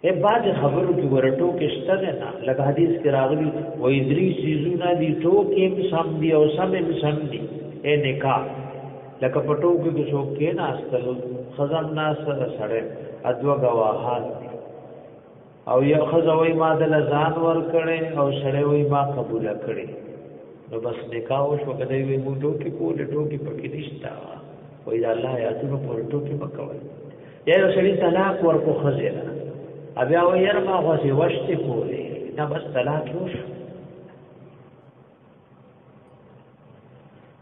اے باج خبرو کی ورټو کې شته نه لکه حدیث کې راغلی و ادریس سيزونه دي ټوکې سم دي او سم سم دي اے نکاح لکه پټو کې څوک کې نه استل خزم ناس سره ادو غواهان او یو خزوی ما دل ځان ور کړي او سره وی ما قبول کړي نو بس نکاح شو کده وی مو ټوکی کوله ټوکی پکې نشتا وای دا الله یا ته په ټوکی پکوي یا یو سړي طلاق ورکو خزیلا بیا و ير ما غوسي وشتي کوله دا بس طلاق وش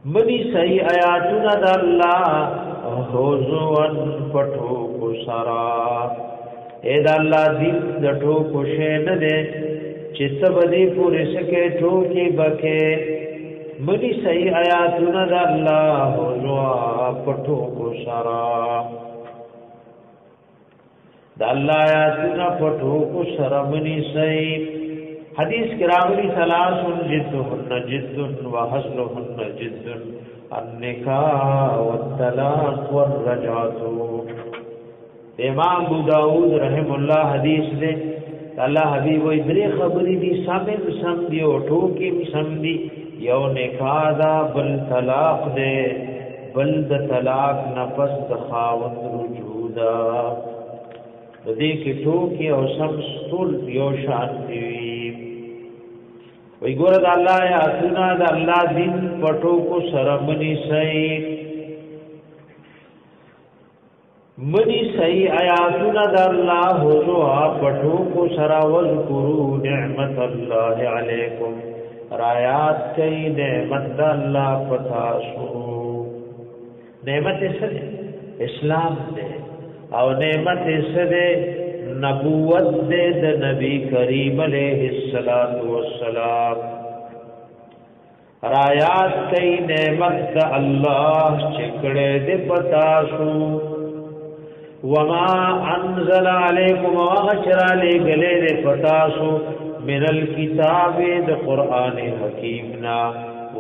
منی صحیح آیاتنا د الله حوزوان پټو کو سارا اے د الله دین د ټوکو شه نه ده چې سبدي پورې سکه ټوکی بکه منی صحیح آیاتنا د الله حوزوا پټو کو سارا د الله آیاتنا پټو کو سارا منی صحیح حدیث کې راغلي ثلاث جدهن جد وحسنهن جد النکاح والطلاق والرجعه امام ابو داود رحم الله حدیث دے الله حبیب وی درې خبرې دي سم دی او ټوکې سم دي یو نکاح دا بل طلاق دے بل د طلاق نفس د خاوند رجوع دا دې کې ټوکی او سم ټول یو شان دی وی ګور د الله یا سنا د الله دین پټو کو شرمنی صحیح منی صحیح آیاتنا د الله جو پټو کو شرا وذکروا نعمت الله علیکم رایات کئی نعمت د الله پتا شو نعمت اسلام دے او نعمت دے نبوت دے د نبی کریم علیہ الصلوۃ والسلام رایات کئی نعمت د الله چکڑے دے پتا شو وما انزل علیکم واغشر علی گلے دے پتا شو من الكتاب د قران حکیمنا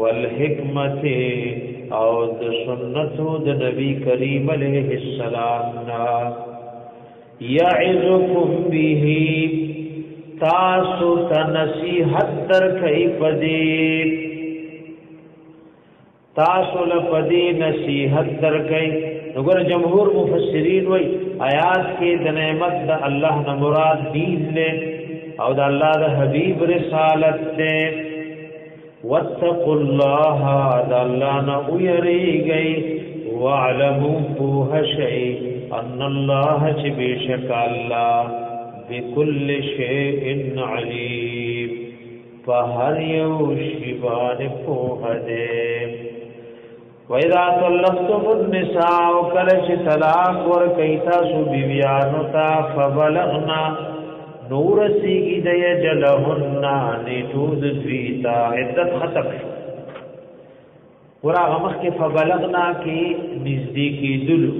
والحکمت او د سنتو د نبی کریم علیہ السلام نا یعظکم به تاسو تنصیحت در کئی پدی تاسو لپدی نصیحت در کئی نگر جمهور مفسرین وی آیات کے د نعمت د اللہ نا مراد دین لے او د الله د حبیب رسالت دے واتقوا الله د الله نه ويریږي واعلموا فوه شيء ان الله بشک الله بكل شيء عليم فهر یو شیبان فوه دے وَإِذَا طَلَّقْتُمُ النِّسَاءَ وَكَلَّشِ طلاق ورکیتا سو بیبیانو تا فبلغنا نور سیگی دی جلہن نیتود دویتا عدت ختم شو ورا غمخ کی فبلغنا کی نزدیکی دلو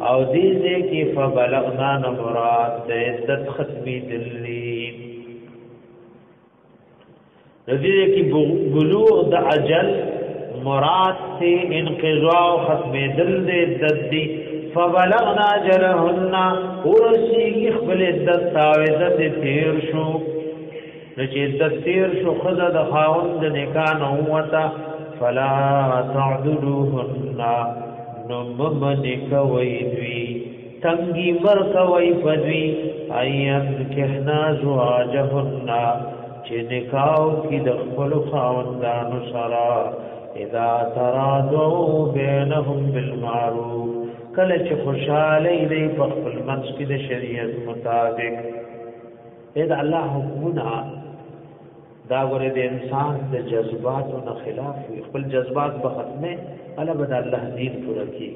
او دیزے کی فبلغنا نمراد دی عدت ختمی دلی دیزے کی بلوغ دا عجل مراد تے انقضاء ختم دل دے عدت دی فبلغنا جلهن ورسی خپل عدت تاویدت تیر شو نچ عدت تیر شو خدا د خاوند نکاح نوتا فلا تعذلوهن نممن کوي دوی تنگی مر کوي پدوی ايان کهنا زواجهن چې نکاح کی د خپل خاوندانو سره اذا ترادوا بينهم بالمعروف کله چې خوشاله دی په خپل منځ کې د شریعت مطابق دا الله حکمونه دا غره د انسان د جذباتو نه خلاف خپل جذبات به ختمه الله بد الله دین پوره کی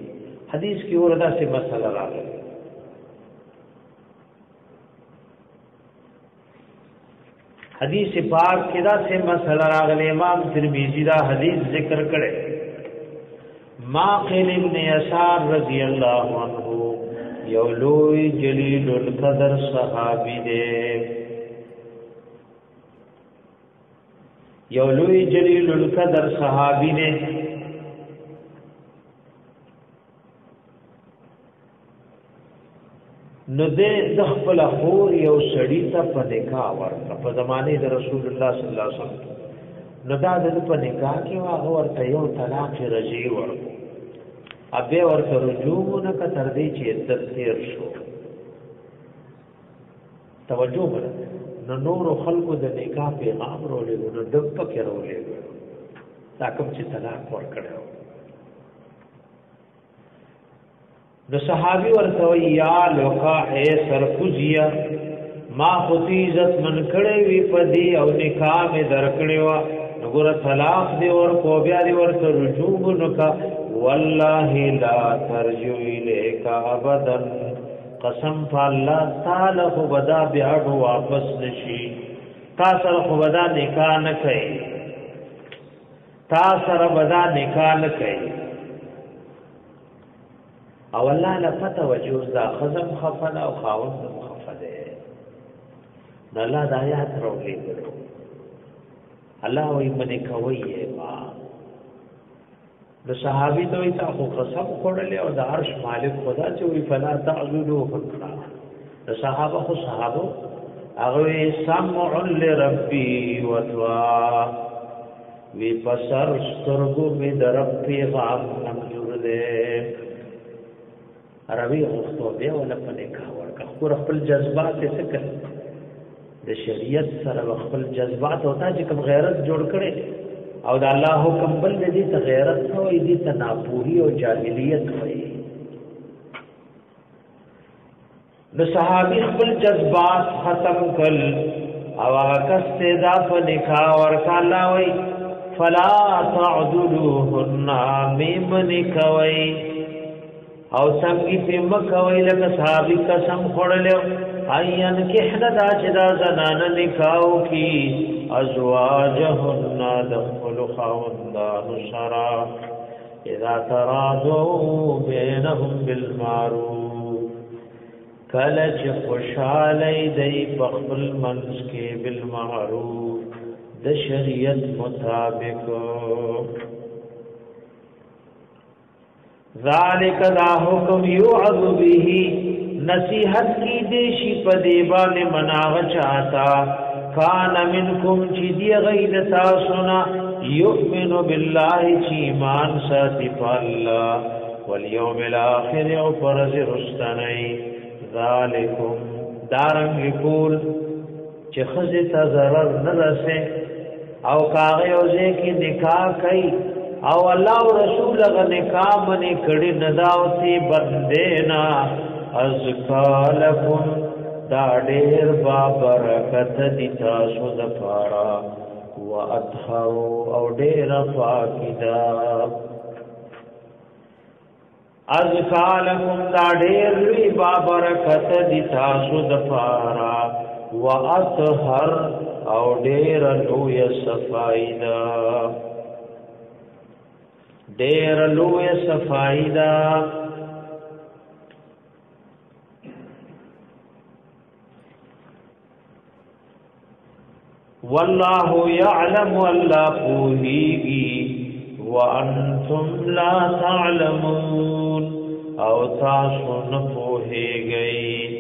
حدیث کې وردا سے مسله راغلی حدیث پاک کې دا سے مسله راغلی امام ترمذی دا حدیث ذکر کړي ماقل ابن یسار رضی اللہ عنہ یولوی جلیل القدر صحابی دے یولوی جلیل القدر صحابی دے نو دے دخپل خور یو سڑی تا پا نکاح ورکا پا زمانے دا رسول اللہ صلی اللہ علیہ وسلم نو دا د په نکاح کې واغ ورته یو طلاق رجعي ورکو ابه ورته رجوع نه کتر دی چې عدت تیر شو توجه وکړه نو نور خلقو د نکاح پیغام رولې نو دب پکې رولې دا کوم چې طلاق ورکړو نو صحابي ورته یا لوکا اے سرکوزیا ما خودی عزت من کړي وی پدی او نکاح می درکړي وا نګور طلاق دی ور کو بیا دی ورته رجوع نکا والله لا ترجو الیک ابدا قسم فالله تعالی خو بدا بیا واپس نشي تاسو خو بدا نکاح نه کوي تاسو بدا نکاح نه کوي او الله لفت وجوز دا خزم خفنا او خاوند مخفده نو الله د آیات راوړي الله وي منی کوي ما د صحابي ته تا خو قسم خورلې او د عرش مالک خدا چې وي فلا تعذلوا فقرا د صحابه خو صحابه هغه سمع لربي وتوا وی پسر سترګو می درب پیغام منظور دے عربی غوښتو دی ولا په نکاح ورکه خپل جذبات څه کوي د شریعت سره خپل جذبات او تا چې کوم غیرت جوړ کړي او د الله حکم بل دې ته غیرت او دې ته ناپوهي او جاهلیت وي د صحابي خپل جذبات ختم کړ او هغه کس ته دا په نکاح ورکه الله وي فلا تعذلوهن ممن کوي او څنګه په مکوي لکه صحابي قسم خورلو ايان کې حدا چې دا زنان نکاو کی ازواجهن دخل خوندان شرا اذا تراضوا بينهم بالمعروف کله چې خوشاله دی په خپل منځ کې بالمعروف د شریعت مطابق ذالک دا حکم یعظ به نصیحت کی دیشی پدیبان مناغ چاہتا کان منکم چی دی غید تاسونا یؤمن باللہ چی ایمان ساتی پا اللہ والیوم الاخر او پرز رستنی ذالکم دارنگ کول چی خزی تا ضرر نرسے او کاغیوزے کی نکاح کئی او الله او رسول غ نکاح منی کړي نداوتی بندینا ازکالکم دا ډیر با برکت دي تاسو د پارا واطهر او ډیر پاکیدا ازکالکم دا ډیر وی با برکت دي تاسو د پارا واطهر او ډیر لوی صفایدا دیر لوی صفائدہ واللہ یعلم اللہ پوہیگی وانتم لا تعلمون او تاسو نپوہے گئی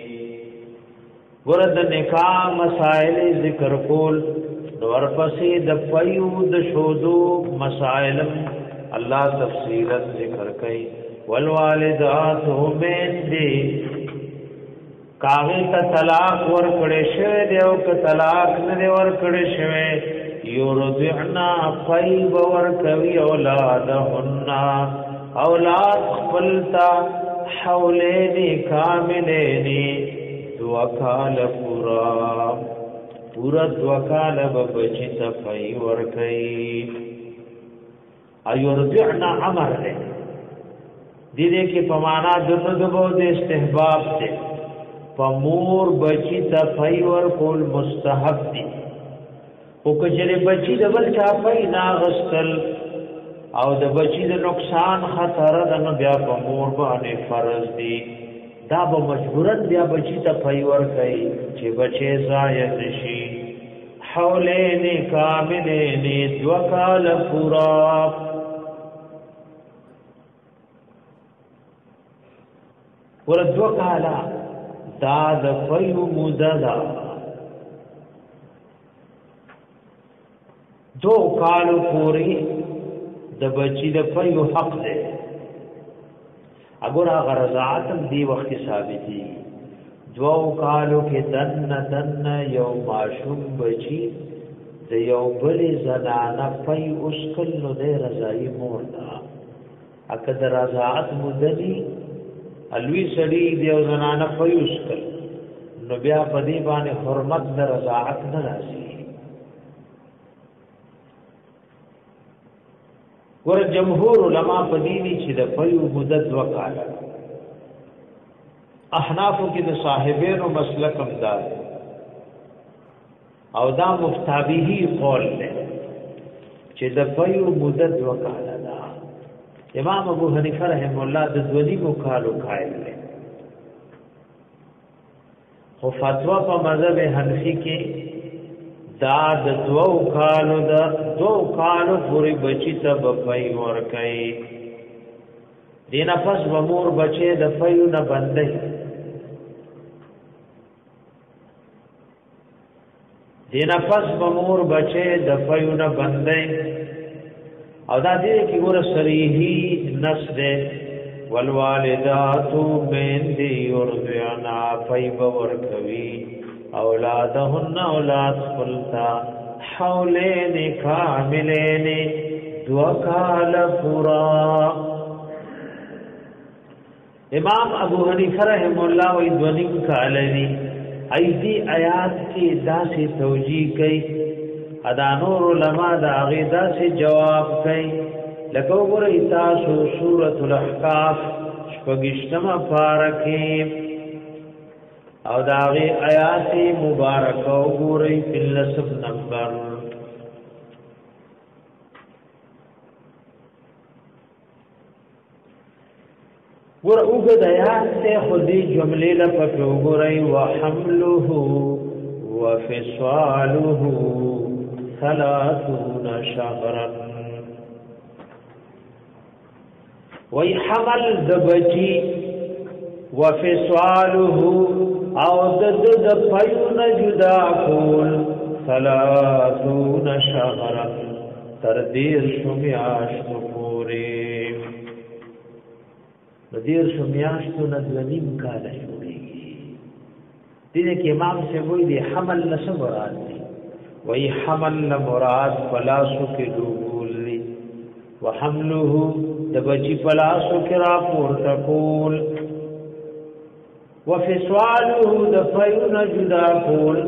ورد نکاح مسائل ذکر کول ورپسی د فیود شودو مسائلم اللہ تفصیلت ذکر کئی والوالدات همین دی کاغی تا طلاق ورکڑی شوی دی او که طلاق ندی ورکڑی شوی یردعنا فیب ورکوی اولادهن اولاد خپلتا حولینی کاملینی دوکال پورا دوکال ببچی تا فی ورکئی ایرضعنا امر دے دیدے کی پمانا دندبو دے استحباب دے پمور بچی تفائی ورکول مستحب دی او کجر بچی دبل چاپائی ناغستل او د بچی د نقصان خطر دنو بیا پمور بانے فرض دی دا با مجبورت بیا بچی تفائی ورکئی چه بچے زائد شی حولین کاملین دوکال پورا وردو کالا دا د فیو مددا دو کالو پوری د بچی د فیو حق دے اگر آغا رضاعتم دی وقت ثابتی دو کالو کے دن یو معشوم بچی د یو بلی زنانا فی اسکل نو دے رضائی موردا اکد رضاعت مدنی الوی سړی دی او زنانه فیوس کړ نو بیا په دې باندې حرمت د رضاعت نه راځي ور جمهور علما په دې دي چې د فیو مدت وکاله احناف کې د صاحبینو مسلک امداد او دا مفتابیه قول دی چې د فیو مدت وکاله امام ابو حنیفه رحم الله د دوی کو کالو قائل دي خو فتوا په مذهب حنفی کې دا د دو کالو پوری بچی ته بپای ور کوي دینه پس ومور بچي د فیو نه بندي دینه پس ومور بچي د فیو نه بندي او دا دې کې ګور صریحي نص ده والوالدات من دی یرضعنا فیب ورکوي اولادهن اولاد خپلتا حولین کاملین دوکال پورا. امام ابو حنیفه رحم الله و ادونیم کالوی ایدی آیات کی دا سے توجیه کئی ادا نور علماء دا غیدا سے جواب کئی لکو گرئی تاسو سورة الاحقاف شپگشتم پارکیم او دا غی آیات مبارکو گرئی فی اللسب نمبر ور اوګد آیات ته خودی جملې لپاره وګورئ وحمله وفصاله 30 شهرا وی حمل د بچی وفصاله او د پيون جدا کول 30 شهرا تر دیر شمیاشت پوری دیر شمیاشتو ندونیم کالا جوڑیگی دیده که امام سے وی دی حمل نسا مراد دی وی حمل مراد پلاسو کے لوگول دی وحملوه دبچی پلاسو کے راپور تکول وفصالوه دفعون جدا کول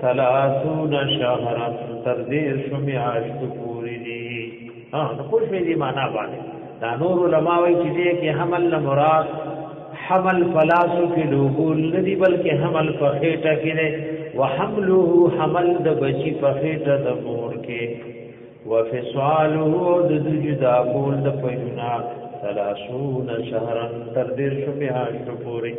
30 شهرا تردیر شمیاشتو پوری دی نپوش میں دی مانا بانے دا نور علماء وی چیزے کہ حمل مراد حمل فلاسو کی لوگول ندی بلکہ حمل فخیٹا کی دے وحملوه حمل د بچی فخیٹا د مور کے وفصالوه د جدا کول د پیونا 30 شهرا تردیر شمیاشت پوری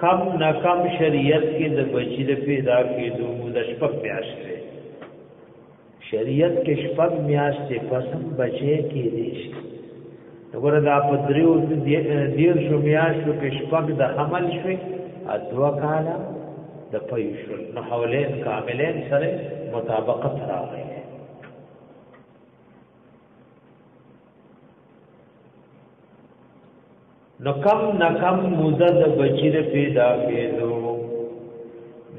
کم نہ کم شریعت کی د بچی د پیدا کی دو د شپک میاشتے شریعت کے شپک میاشتے پسم بچے کی دیش وګوره دا په دریو دیر شو میاشتو کې شپږ د حمل شوي ادوا کاله د پيشل نو حولین کاملین سره مطابقت راغی. نو کم نکم مدد بچی پیدا کېدو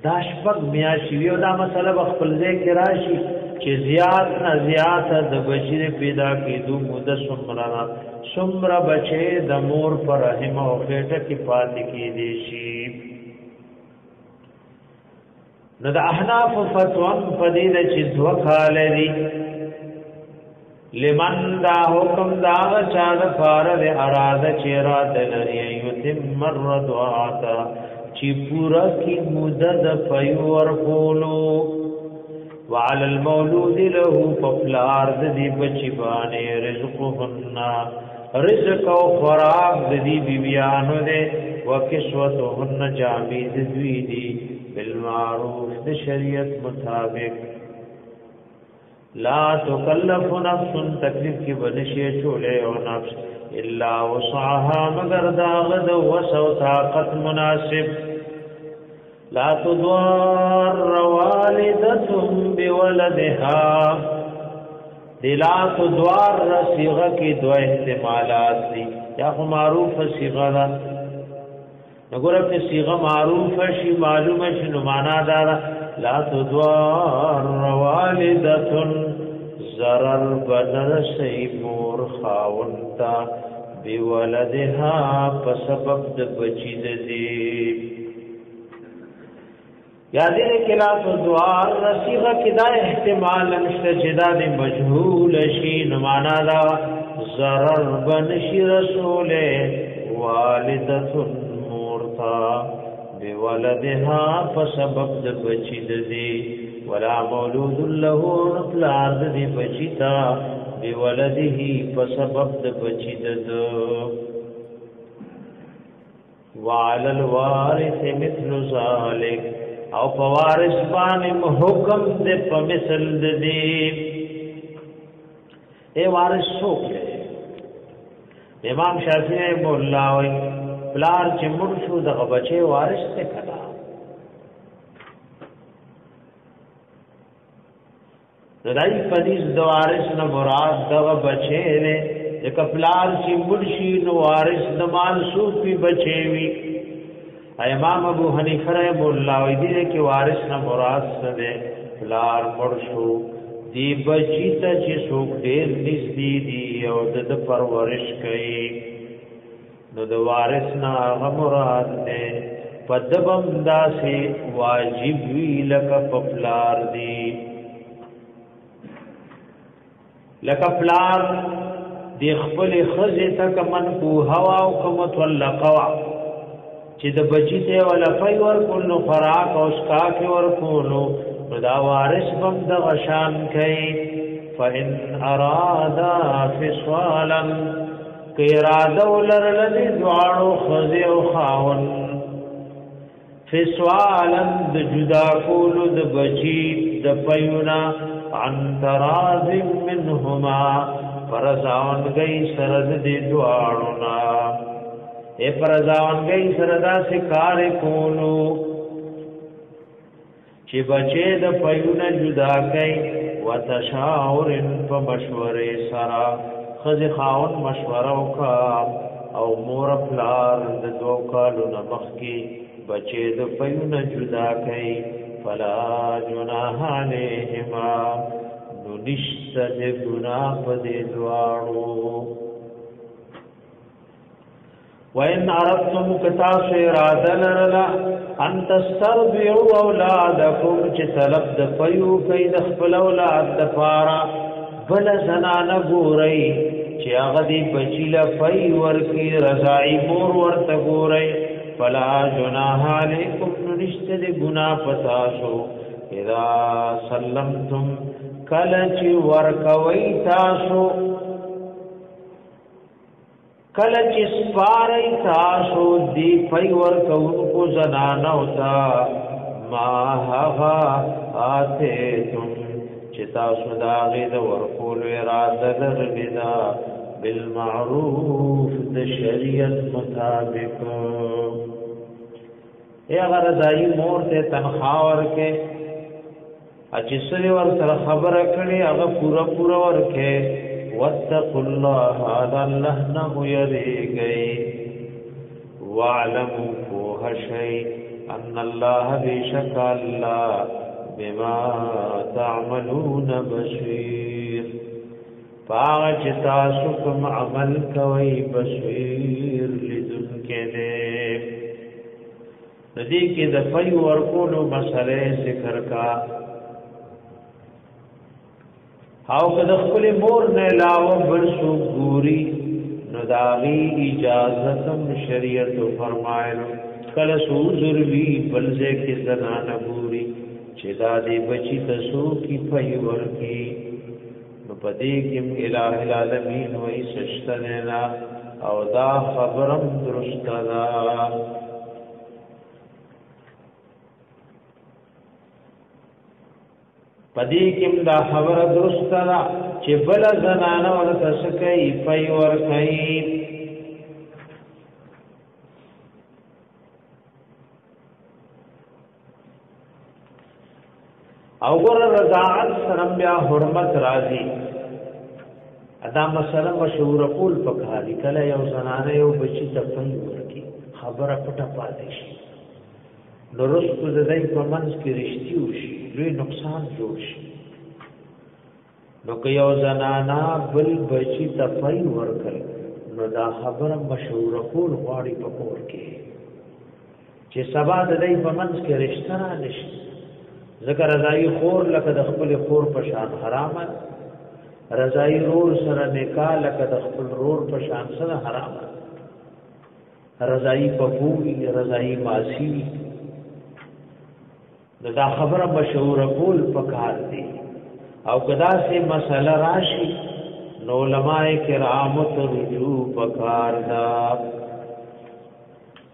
دا شپږ میاشتې او دا مسله خپل ځای کې راشي چې زیات نه زیات د بچی پیدا کېدو مدد سمرا بچے د مور پر رحم او خېټه کې پاتې کې دي شي. نو د احناف فتوا فضیله چې دوکال دي لمن دا حکم دا چا د فار د اراده چې را د لري یتم الرضاعت چې پورا کی مدد پیور کولو وعلى المولود له ففلار دی بچی باندې رزقهن رزق او خوراک د دې بیبیانو ده وکسوتهن جامې د دوی دي بالمعروف د شریعت مطابق لا تکلف نفس تکلیف کی بنشي چولې او نفس الا وسعها مگر داغد وسو طاقت مناسب لا تضار والدة بولدها لا تضار صيغه کی دو احتمالات دي یا خو معروف صيغه ده وګوره په صيغه معروف شي معلومه شي نو معنا دار لا تضار والدة ضرر بدر سیمور خاونتا بولدها په سبب د بچی د دې یادې کلا تو دوار رسیغه کدا احتمال نشته جدا د مجهول شي نو معنا دا ضرر بنشي رسوله والدة مورتا بولدها فسبب د بچی د دې ولا مولود له نطلع د بچی تا بولده فسبب د بچی د وعلى الوارث مثل ذلك او پوارث باندې حکم دې په مثل دې اے وارث څوک دی امام شافعی مولا وی پلار چې مړ شو دغه بچي وارث ته کړه دای پدیس د وارث نه مراد دغه بچی نه د کپلار چې مرشي نو وارث د مال سوپی بچی وی امام ابو حنیفه رحم الله وی دي کې وارث نه مراد څه ده پلار مرشو دی بچی ته چې څوک ډیر نږدې دي او د پرورش کوي نو د وارث نه هغه مراد ده پدبم داسې واجب وی لکه پپلار دی لکه پلار دی خپل خزه تک من کو هوا او کومت ولقوا چې د بچی ته ولا پي ور کول نو فراق او اسکا کې ور کولو دا وارث بم د غشان کوي فإن ارادا فصالا کی اراده ولرل دوانو خزه او خاون فصالا د جدا کولو د بچی د پيونا عن تراز منهما فرزان گئی سرد دی دوانونا اے فرزان گئی سردا سکار کولو چی بچے د پیونا جدا کئی و تشاورن پا مشور سرا خز خاون مشورو کا او مور پلار د دو کالو نمخ کی بچے د پیونا جدا کئی فلا جناح علیہما نو نشت دے گناہ پا دے دوارو وَإِنْ عَرَبْتُمْ كَتَاسُ إِرَادَ لَرَلَا أَن تَسْتَرْضِعُوا أَوْلَادَكُمْ چِ طلب د پيو کئی د خپل اولاد د پارا بل زنانه ګورئ چې هغه دی بچی له پي ورکی رضاعي مور ورته ګورئ فلا جناح علیکم نشت دی گناہ پتاسو اذا سلمتم کلچ ورکوی تاسو کلچ سپاری تاسو دی پی ورکون کو زنانو تا ما حقا آتے تم چتاسو داغی دا ورکول ارادہ لرندا بالمعروف د شریعت مطابق اے اگر دای مور ته تنخواه ورکه اچسری ور سره خبره کړي هغه پورا ورکه واتقوا الله هذا الله نه یریږي واعلموا فوه شيء ان الله بشک الله بما تعملون بصير پاچ تاسو کوم عمل کوي بصیر لذن کې دې ندی کې د پي ورکولو مسئله ذکر کا او که د خپل مور نه علاوه بل څو ګوري نو داغي اجازه هم شریعت فرمایلو کله سو ضروري بل ځکه زنانه ګوري چې دا دې بچي تاسو کی پي ورکی نو پدې کې الٰه العالمین وای سشتنا او دا خبرم درست ده پدې کې دا خبره درست ده چې بل زنانه ورته سکي پي ورکي او ور رضاعت سره بیا حرمت راځي ادا مسله مشهور کول پکاري کله یو زنانه یو بچی ته پي ورکی خبره پټه پاتې شي نو رسو د دې په منځ کې رښتیا وشي لوی نقصان جوړ شي نو که یو زنانه بل بچی ته پي ورکړي نو دا خبره مشهور کول غواړي په کور کې چې سبا د دې په منځ کې رښتیا نه نشي ذکر رضای خور لکه د خپل خور په شان حرامه رضای رور سره نکاح لکه د خپل رور په شان سره حرامه رضای پپوی رضای ماسی دا خبره مشهور کول پکار دي او کدا سے مسله راشي نو علماء کرام ته رجوع پکار دا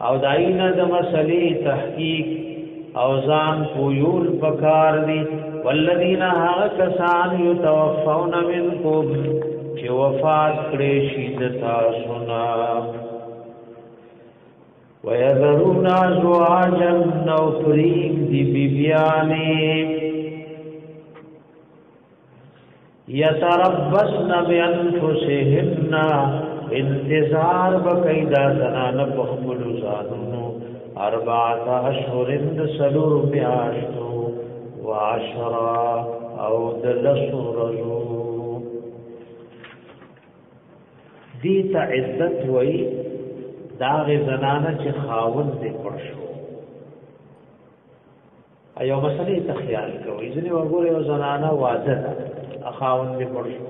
او داینه د مسلې تحقیق او ځان پویول پکار دي والذین کسان یتوفون منکم چې وفات کړي شي د تاسو نه ويذرون ازواجا نو فريق دي بيبياني یتربصن بانفسهن انتظار بقیدا زنان بخبل زانونو 4 اشهر سلور میاشتو وعشرا او دلسو رجو دیتا عدت وی داغ زنانه چې خاوند دې پړشو ایو مسلې ته خیال کوي ځنې وګوره یو زنانه واده ده خاوند دې پړشو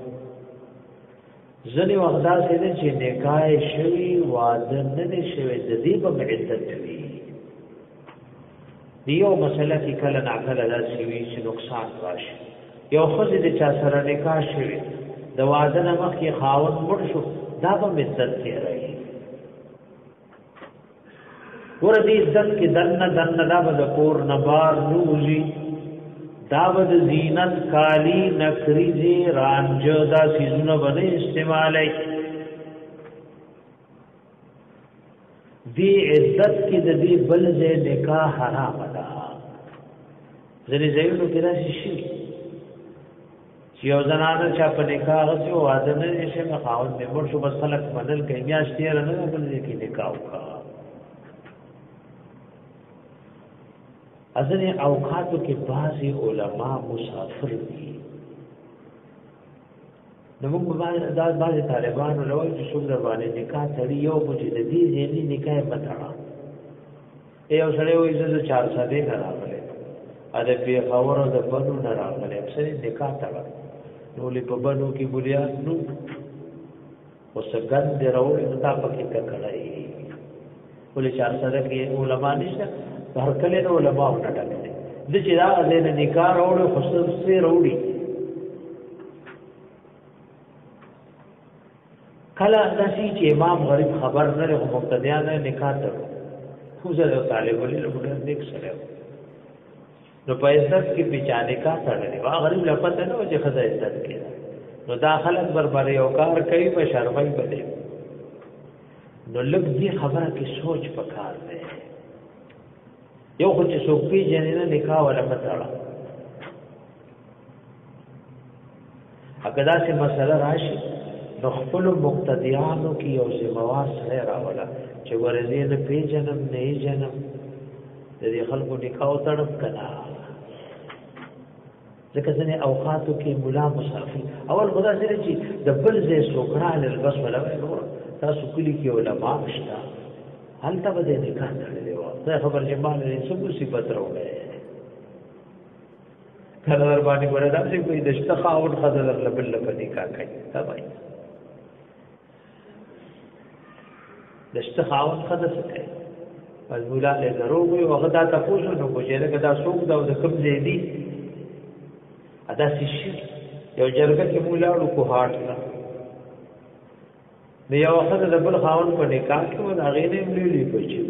ځنې وخت دا چې نکاح شوی واده نه شوی د دې په عدت وی دیو مسله کې کله ناکله داسې وي چې نقصان راشي یو خزې د چا سره نکاح شوی د واده نه مخکې خاوند مړ شو دا به عزت کې راځي ور دې عزت کې دن دا به د کور نه بار نوځي دا به د زینت کالی نکریزي رانجه دا سيزونه باندې استعمالي دی عزت کې د دې بل ځای نکاح حرام ده ځنې ځایونو کې راشي شي چې یو زنانه چا په نکاح غوښتي او واده نه شي نو خاوند دې ورشو بس خلک بدل کوي میاشتې نه بل دې کې نکاح وکړه ځنې اوقاتو کې بعضي علما مسافر دي نو موږ باندې طالبانو له وایي چې څوک در باندې نکاح تړي یو بچی د دې ځینې نکاح متړه یو سره وایي چې 4 ساده نه راغله ا دې په خبرو د بنو نه راغله اکثر نکاح تړه نو لې په بنو کې بنیاد نو اوس ګند راوړي نو تا پکې کړای ولې 4 ساده کې علما نشته هر کله نو علما وټاکل دي چې دا دې نکاح راوړي خصوصي راوړي کله داسي چې امام غریب خبر نه لري مبتدیان نکاح تړو خو زه طالب علم له نیک سره نو په عزت کې بچانه کا تړلې وا غریب لپاره نه چې خدای عزت کړي نو داخلت بربره یو کار کوي په شرمای بده نو لږ دې خبره کې سوچ پکار دی یو خو چې څوک پیژنې نه نکاح ولا متړه اګه داسې مسله راشي نو خپل مقتدیانو کې یو ذمہوار سره راولا چې ورزې نه پیژنم نه جنم د دې خلکو نکاح تړم کنا ځکه ځنې اوقاتو کې مولا مسافر اول خدا سره چې د بل ځای سوکران البس ولا تاسو کلی کې علماء شته هلته به د نکاح تړلې و دا خبر چې مال یې څه مصیبت راوړې کله در باندې وردا چې کوئی دشته خاون خزر لبل په نکاح کوي دا وایي دشته خاون خزر څه کوي پس مولا له دروغ او غدا تاسو نو کوجه دا څوک دا د کوم ځای دی ادا شي یو جرګه کې مولا ورو کو هاټ نه یو وخت د بل خاون په نکاح کې و هغه نه ملي بچي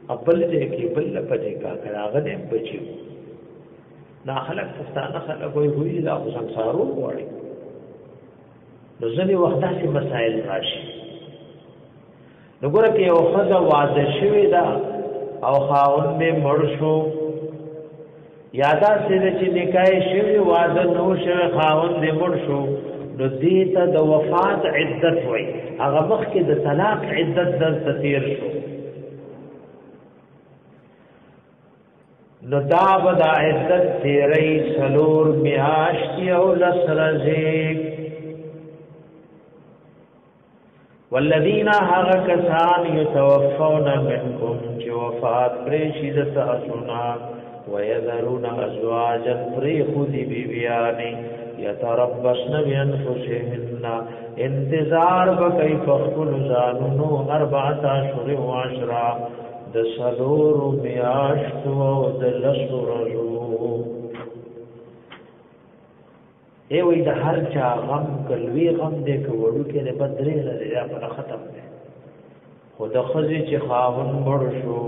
خپل دې کې بل په نکاح کړه هغه دې بچي نا خلق پښتانه خلک وي دا ਸੰسارو وړي نو ځنې وخت داسې مسائل راشي نو ګوره کې یو خزه واده شوی دا او خاون به مړ شو یادا سره چې نکاح شوی واده نو شوی خاون دې مړ شو نو دې ته د وفات عدت وای هغه وخت کې د طلاق عدت در تیر شو نو دا بدا عدت تیرې سلور میاشتي او لسرزه والذین هغه کسان یتوفون منکم چې وفات پرې شي د تاسونا ويذرون ازواجا پرې خودي بیبیانی یتربصن بانفسهن انتظار بکای فخل زانو 4 اشهر و 10 د سلور میاشتو او د لسرزو ای وې د هر چا غم کلوي غم دې کوړو کې نه بدرې لري یا پر ختم دي خدا خزي چې خاون مړ شو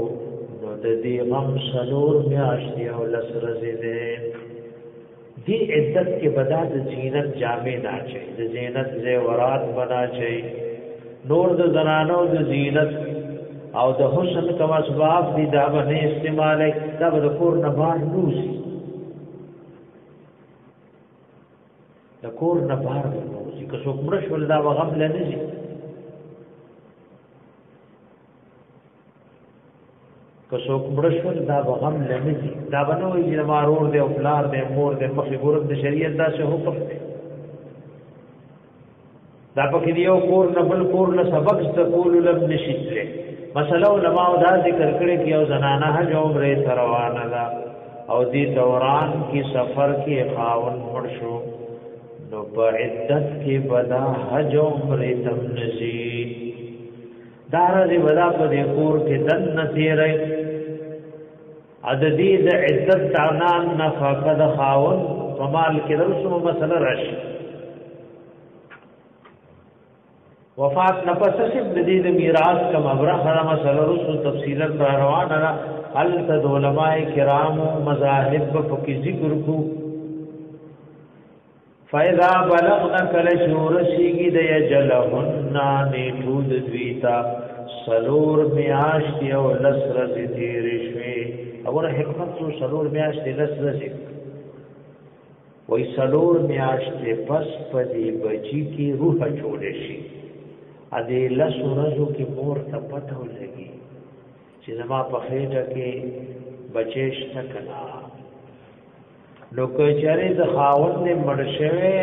نو د دې غم سلور میاشتې او لسرزې دې دی عزت کې بدا د زینت جامې نه چي د زینت زیورات بنا چي نور د زنانو د زینت او د حسن کما اسباب دي دا باندې استعمال دا د کور نه بار نوسی کور نه بهر وځي که څوک مړ شول دا به غم لنه ځي که څوک مړ شول دا به غم لنه ځي دا به نه وایي چې زما ورور دی او پلار دی مور دی مخکې ګورم د شریعت داسې حکم دی دا پکې دی یو کور نه بل کور نه سبق زده کولو لم نشي تللی مسله علماء دا ذکر کړی چې یو زنانه حج او عمرې ته روانه ده او دې دوران کې سفر کې خاوند مړ شو نو په عدت کې بدا حج او عمرې ته نشي دا راځي بدا په دې کور کې دن تیرې عددي د عدت تعنان نفقه د خاوند کمال کې رسوم مسله راشي وفات نفس سب دې د میراث کم ابرخه مسله رسو تفصیلا روان را هل تد علماء کرام مذاهب په ذکر کو فاذا بلغنا کل شورشی د یجلهن نیټود دویتا سلور میاشت او لسر تیر شوي اور حکمت سو سلور میاشت لسر شي وای سلور میاشت پس پدی بچی کی روح جوړ شي ا دې لسورزو کې مور ته پته ولګي چې زما په خېټه کې بچیش تکنا نو کچاره د خاوند نه مړ شوی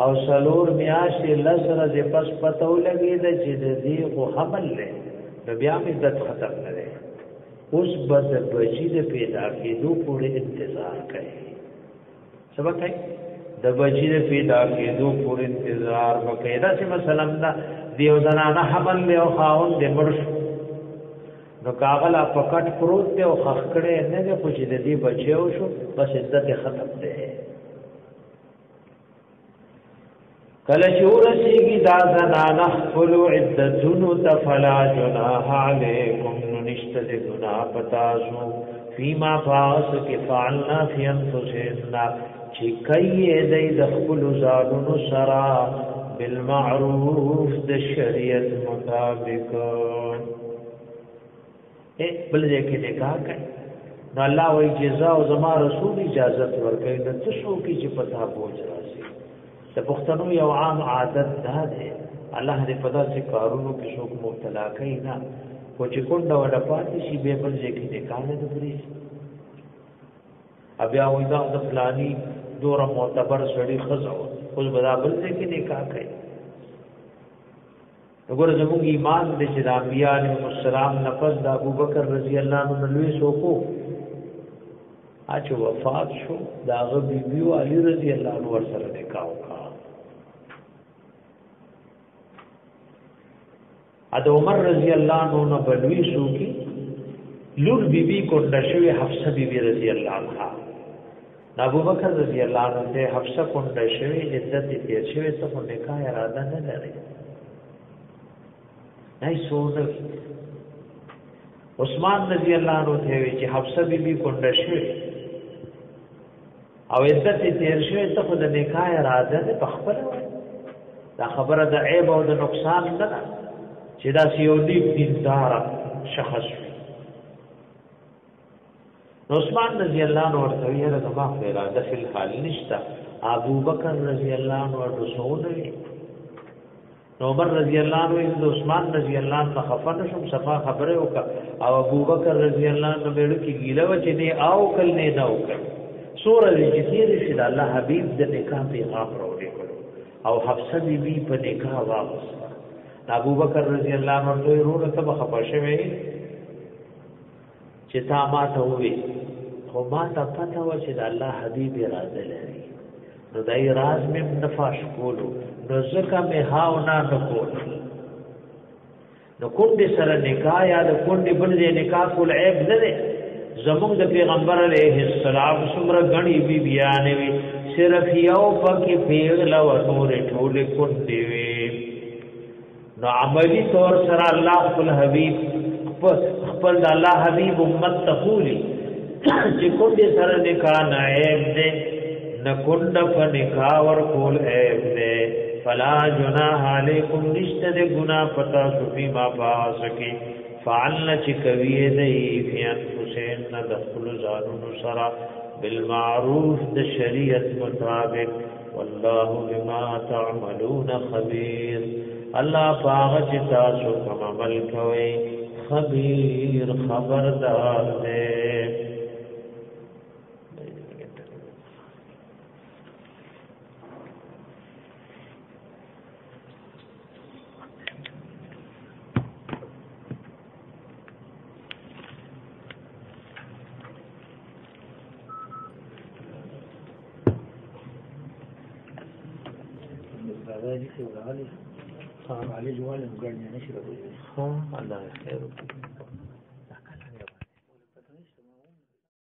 او سلور میاشتې لسره د پس پته ولګي د چې د دې خو حمل له نو بیا مې د ختم نه ده اوس بد بچی د پیدا کېدو پورې انتظار کوي سبا کوي د بچی د پیدا کېدو پورې انتظار وکړي دا چې مثلا دیو زنانه حمل له او خاوند د مړ شو نو کاغلا پکټ پروت دی او خخکړې نه نه پوښې د دې بچیو شو بس عزت ختم ده کله چې ورسیږي دا زنانه خپل عدتونو تفلا جناح علیکم نشته د ګناه پتاسو فيما فاس کې فعلنا فی انفسنا چې کوي د خپل ځانونو سره بالمعروف د شریعت مطابق بل ځکه نکاح کوي نو الله وایي جزاء او زما رسول اجازه ورکړي د تاسو کې چې پتا بوج راځي د پښتنو یو عام عادت ده الله دې پدا چې کارونو کې څوک مبتلا کوي نه کو چې کونډه وډه پاتې شي به بل ځکه نکاح نه کوي بیا وایي دا د فلانی دور معتبر سړي خزو اوس برابر ځکه نکاح کوي وګوره زموږ ایمان د چې د انبیاء علیهم السلام نفس د ابوبکر رضی الله عنه لوی سوکو اچ وفات شو دا غ بیبیو علی رضی الله عنه ورسره نکاح وکړه د عمر رضی الله عنه بلوی سوکی لور بیبی کو نشوی حفصه بیبی رضی الله عنها ابوبکر رضی الله عنه ته حفصه کو نشوی عزت دې شوی ته په نکاح اراده نه لري نه سونه عثمان رضی الله عنه ته وی چې حفصه بیبی کو نشوی او عزت دې شوی ته په نکاح اراده نه پخپل دا خبره د عیب او د نقصان نه ده چې دا سیودی دیندار شخص عثمان رضی الله عنه ورته یې رضا اراده فی الحال نشتا ابو بکر رضی الله عنه رسول عمر رضی الله عنه عثمان رضی الله عنه خفن شم صفا خبره وکا او ابو بکر رضی الله عنه بیړو کې ګیله و چې نه او کل نه دا وکړ سورہ الجزیر چې الله حبیب د نکاح پیغام راوړي او حفصه بیبي په نکاح واپس ابو بکر رضی الله عنه ته ورته ته خپشه وي چې تا ما ته وې خو ما ته پته و چې د الله حبيب اراده لري نو دای راز مې نفاش کولو نو ځکه مې هاو نه کول نو کوم دې سره نکاح یا د کوم دې بل دې نکاح کول عیب نه دی زموږ د پیغمبر علیه السلام څومره غني بي بیان وي صرف یو پکې پیغله و نور ټول کو دی نو عملی طور سره الله خپل حبیب خپل الله حبیب امت تقولی چې کوم دې سره نکاح نه عیب دې نه کند په نکاح ور کول عیب دې فلا جناح علیکم نشته دې ګناه پتا سفی ما پاسکی فعلن چې کوي دې فی انفسین دخل زانو سرا بالمعروف د شریعت مطابق والله بما تعملون خبير الله پاغ چې تاسو کوم عمل کوي خبير خبردار دی हाँ, الله خير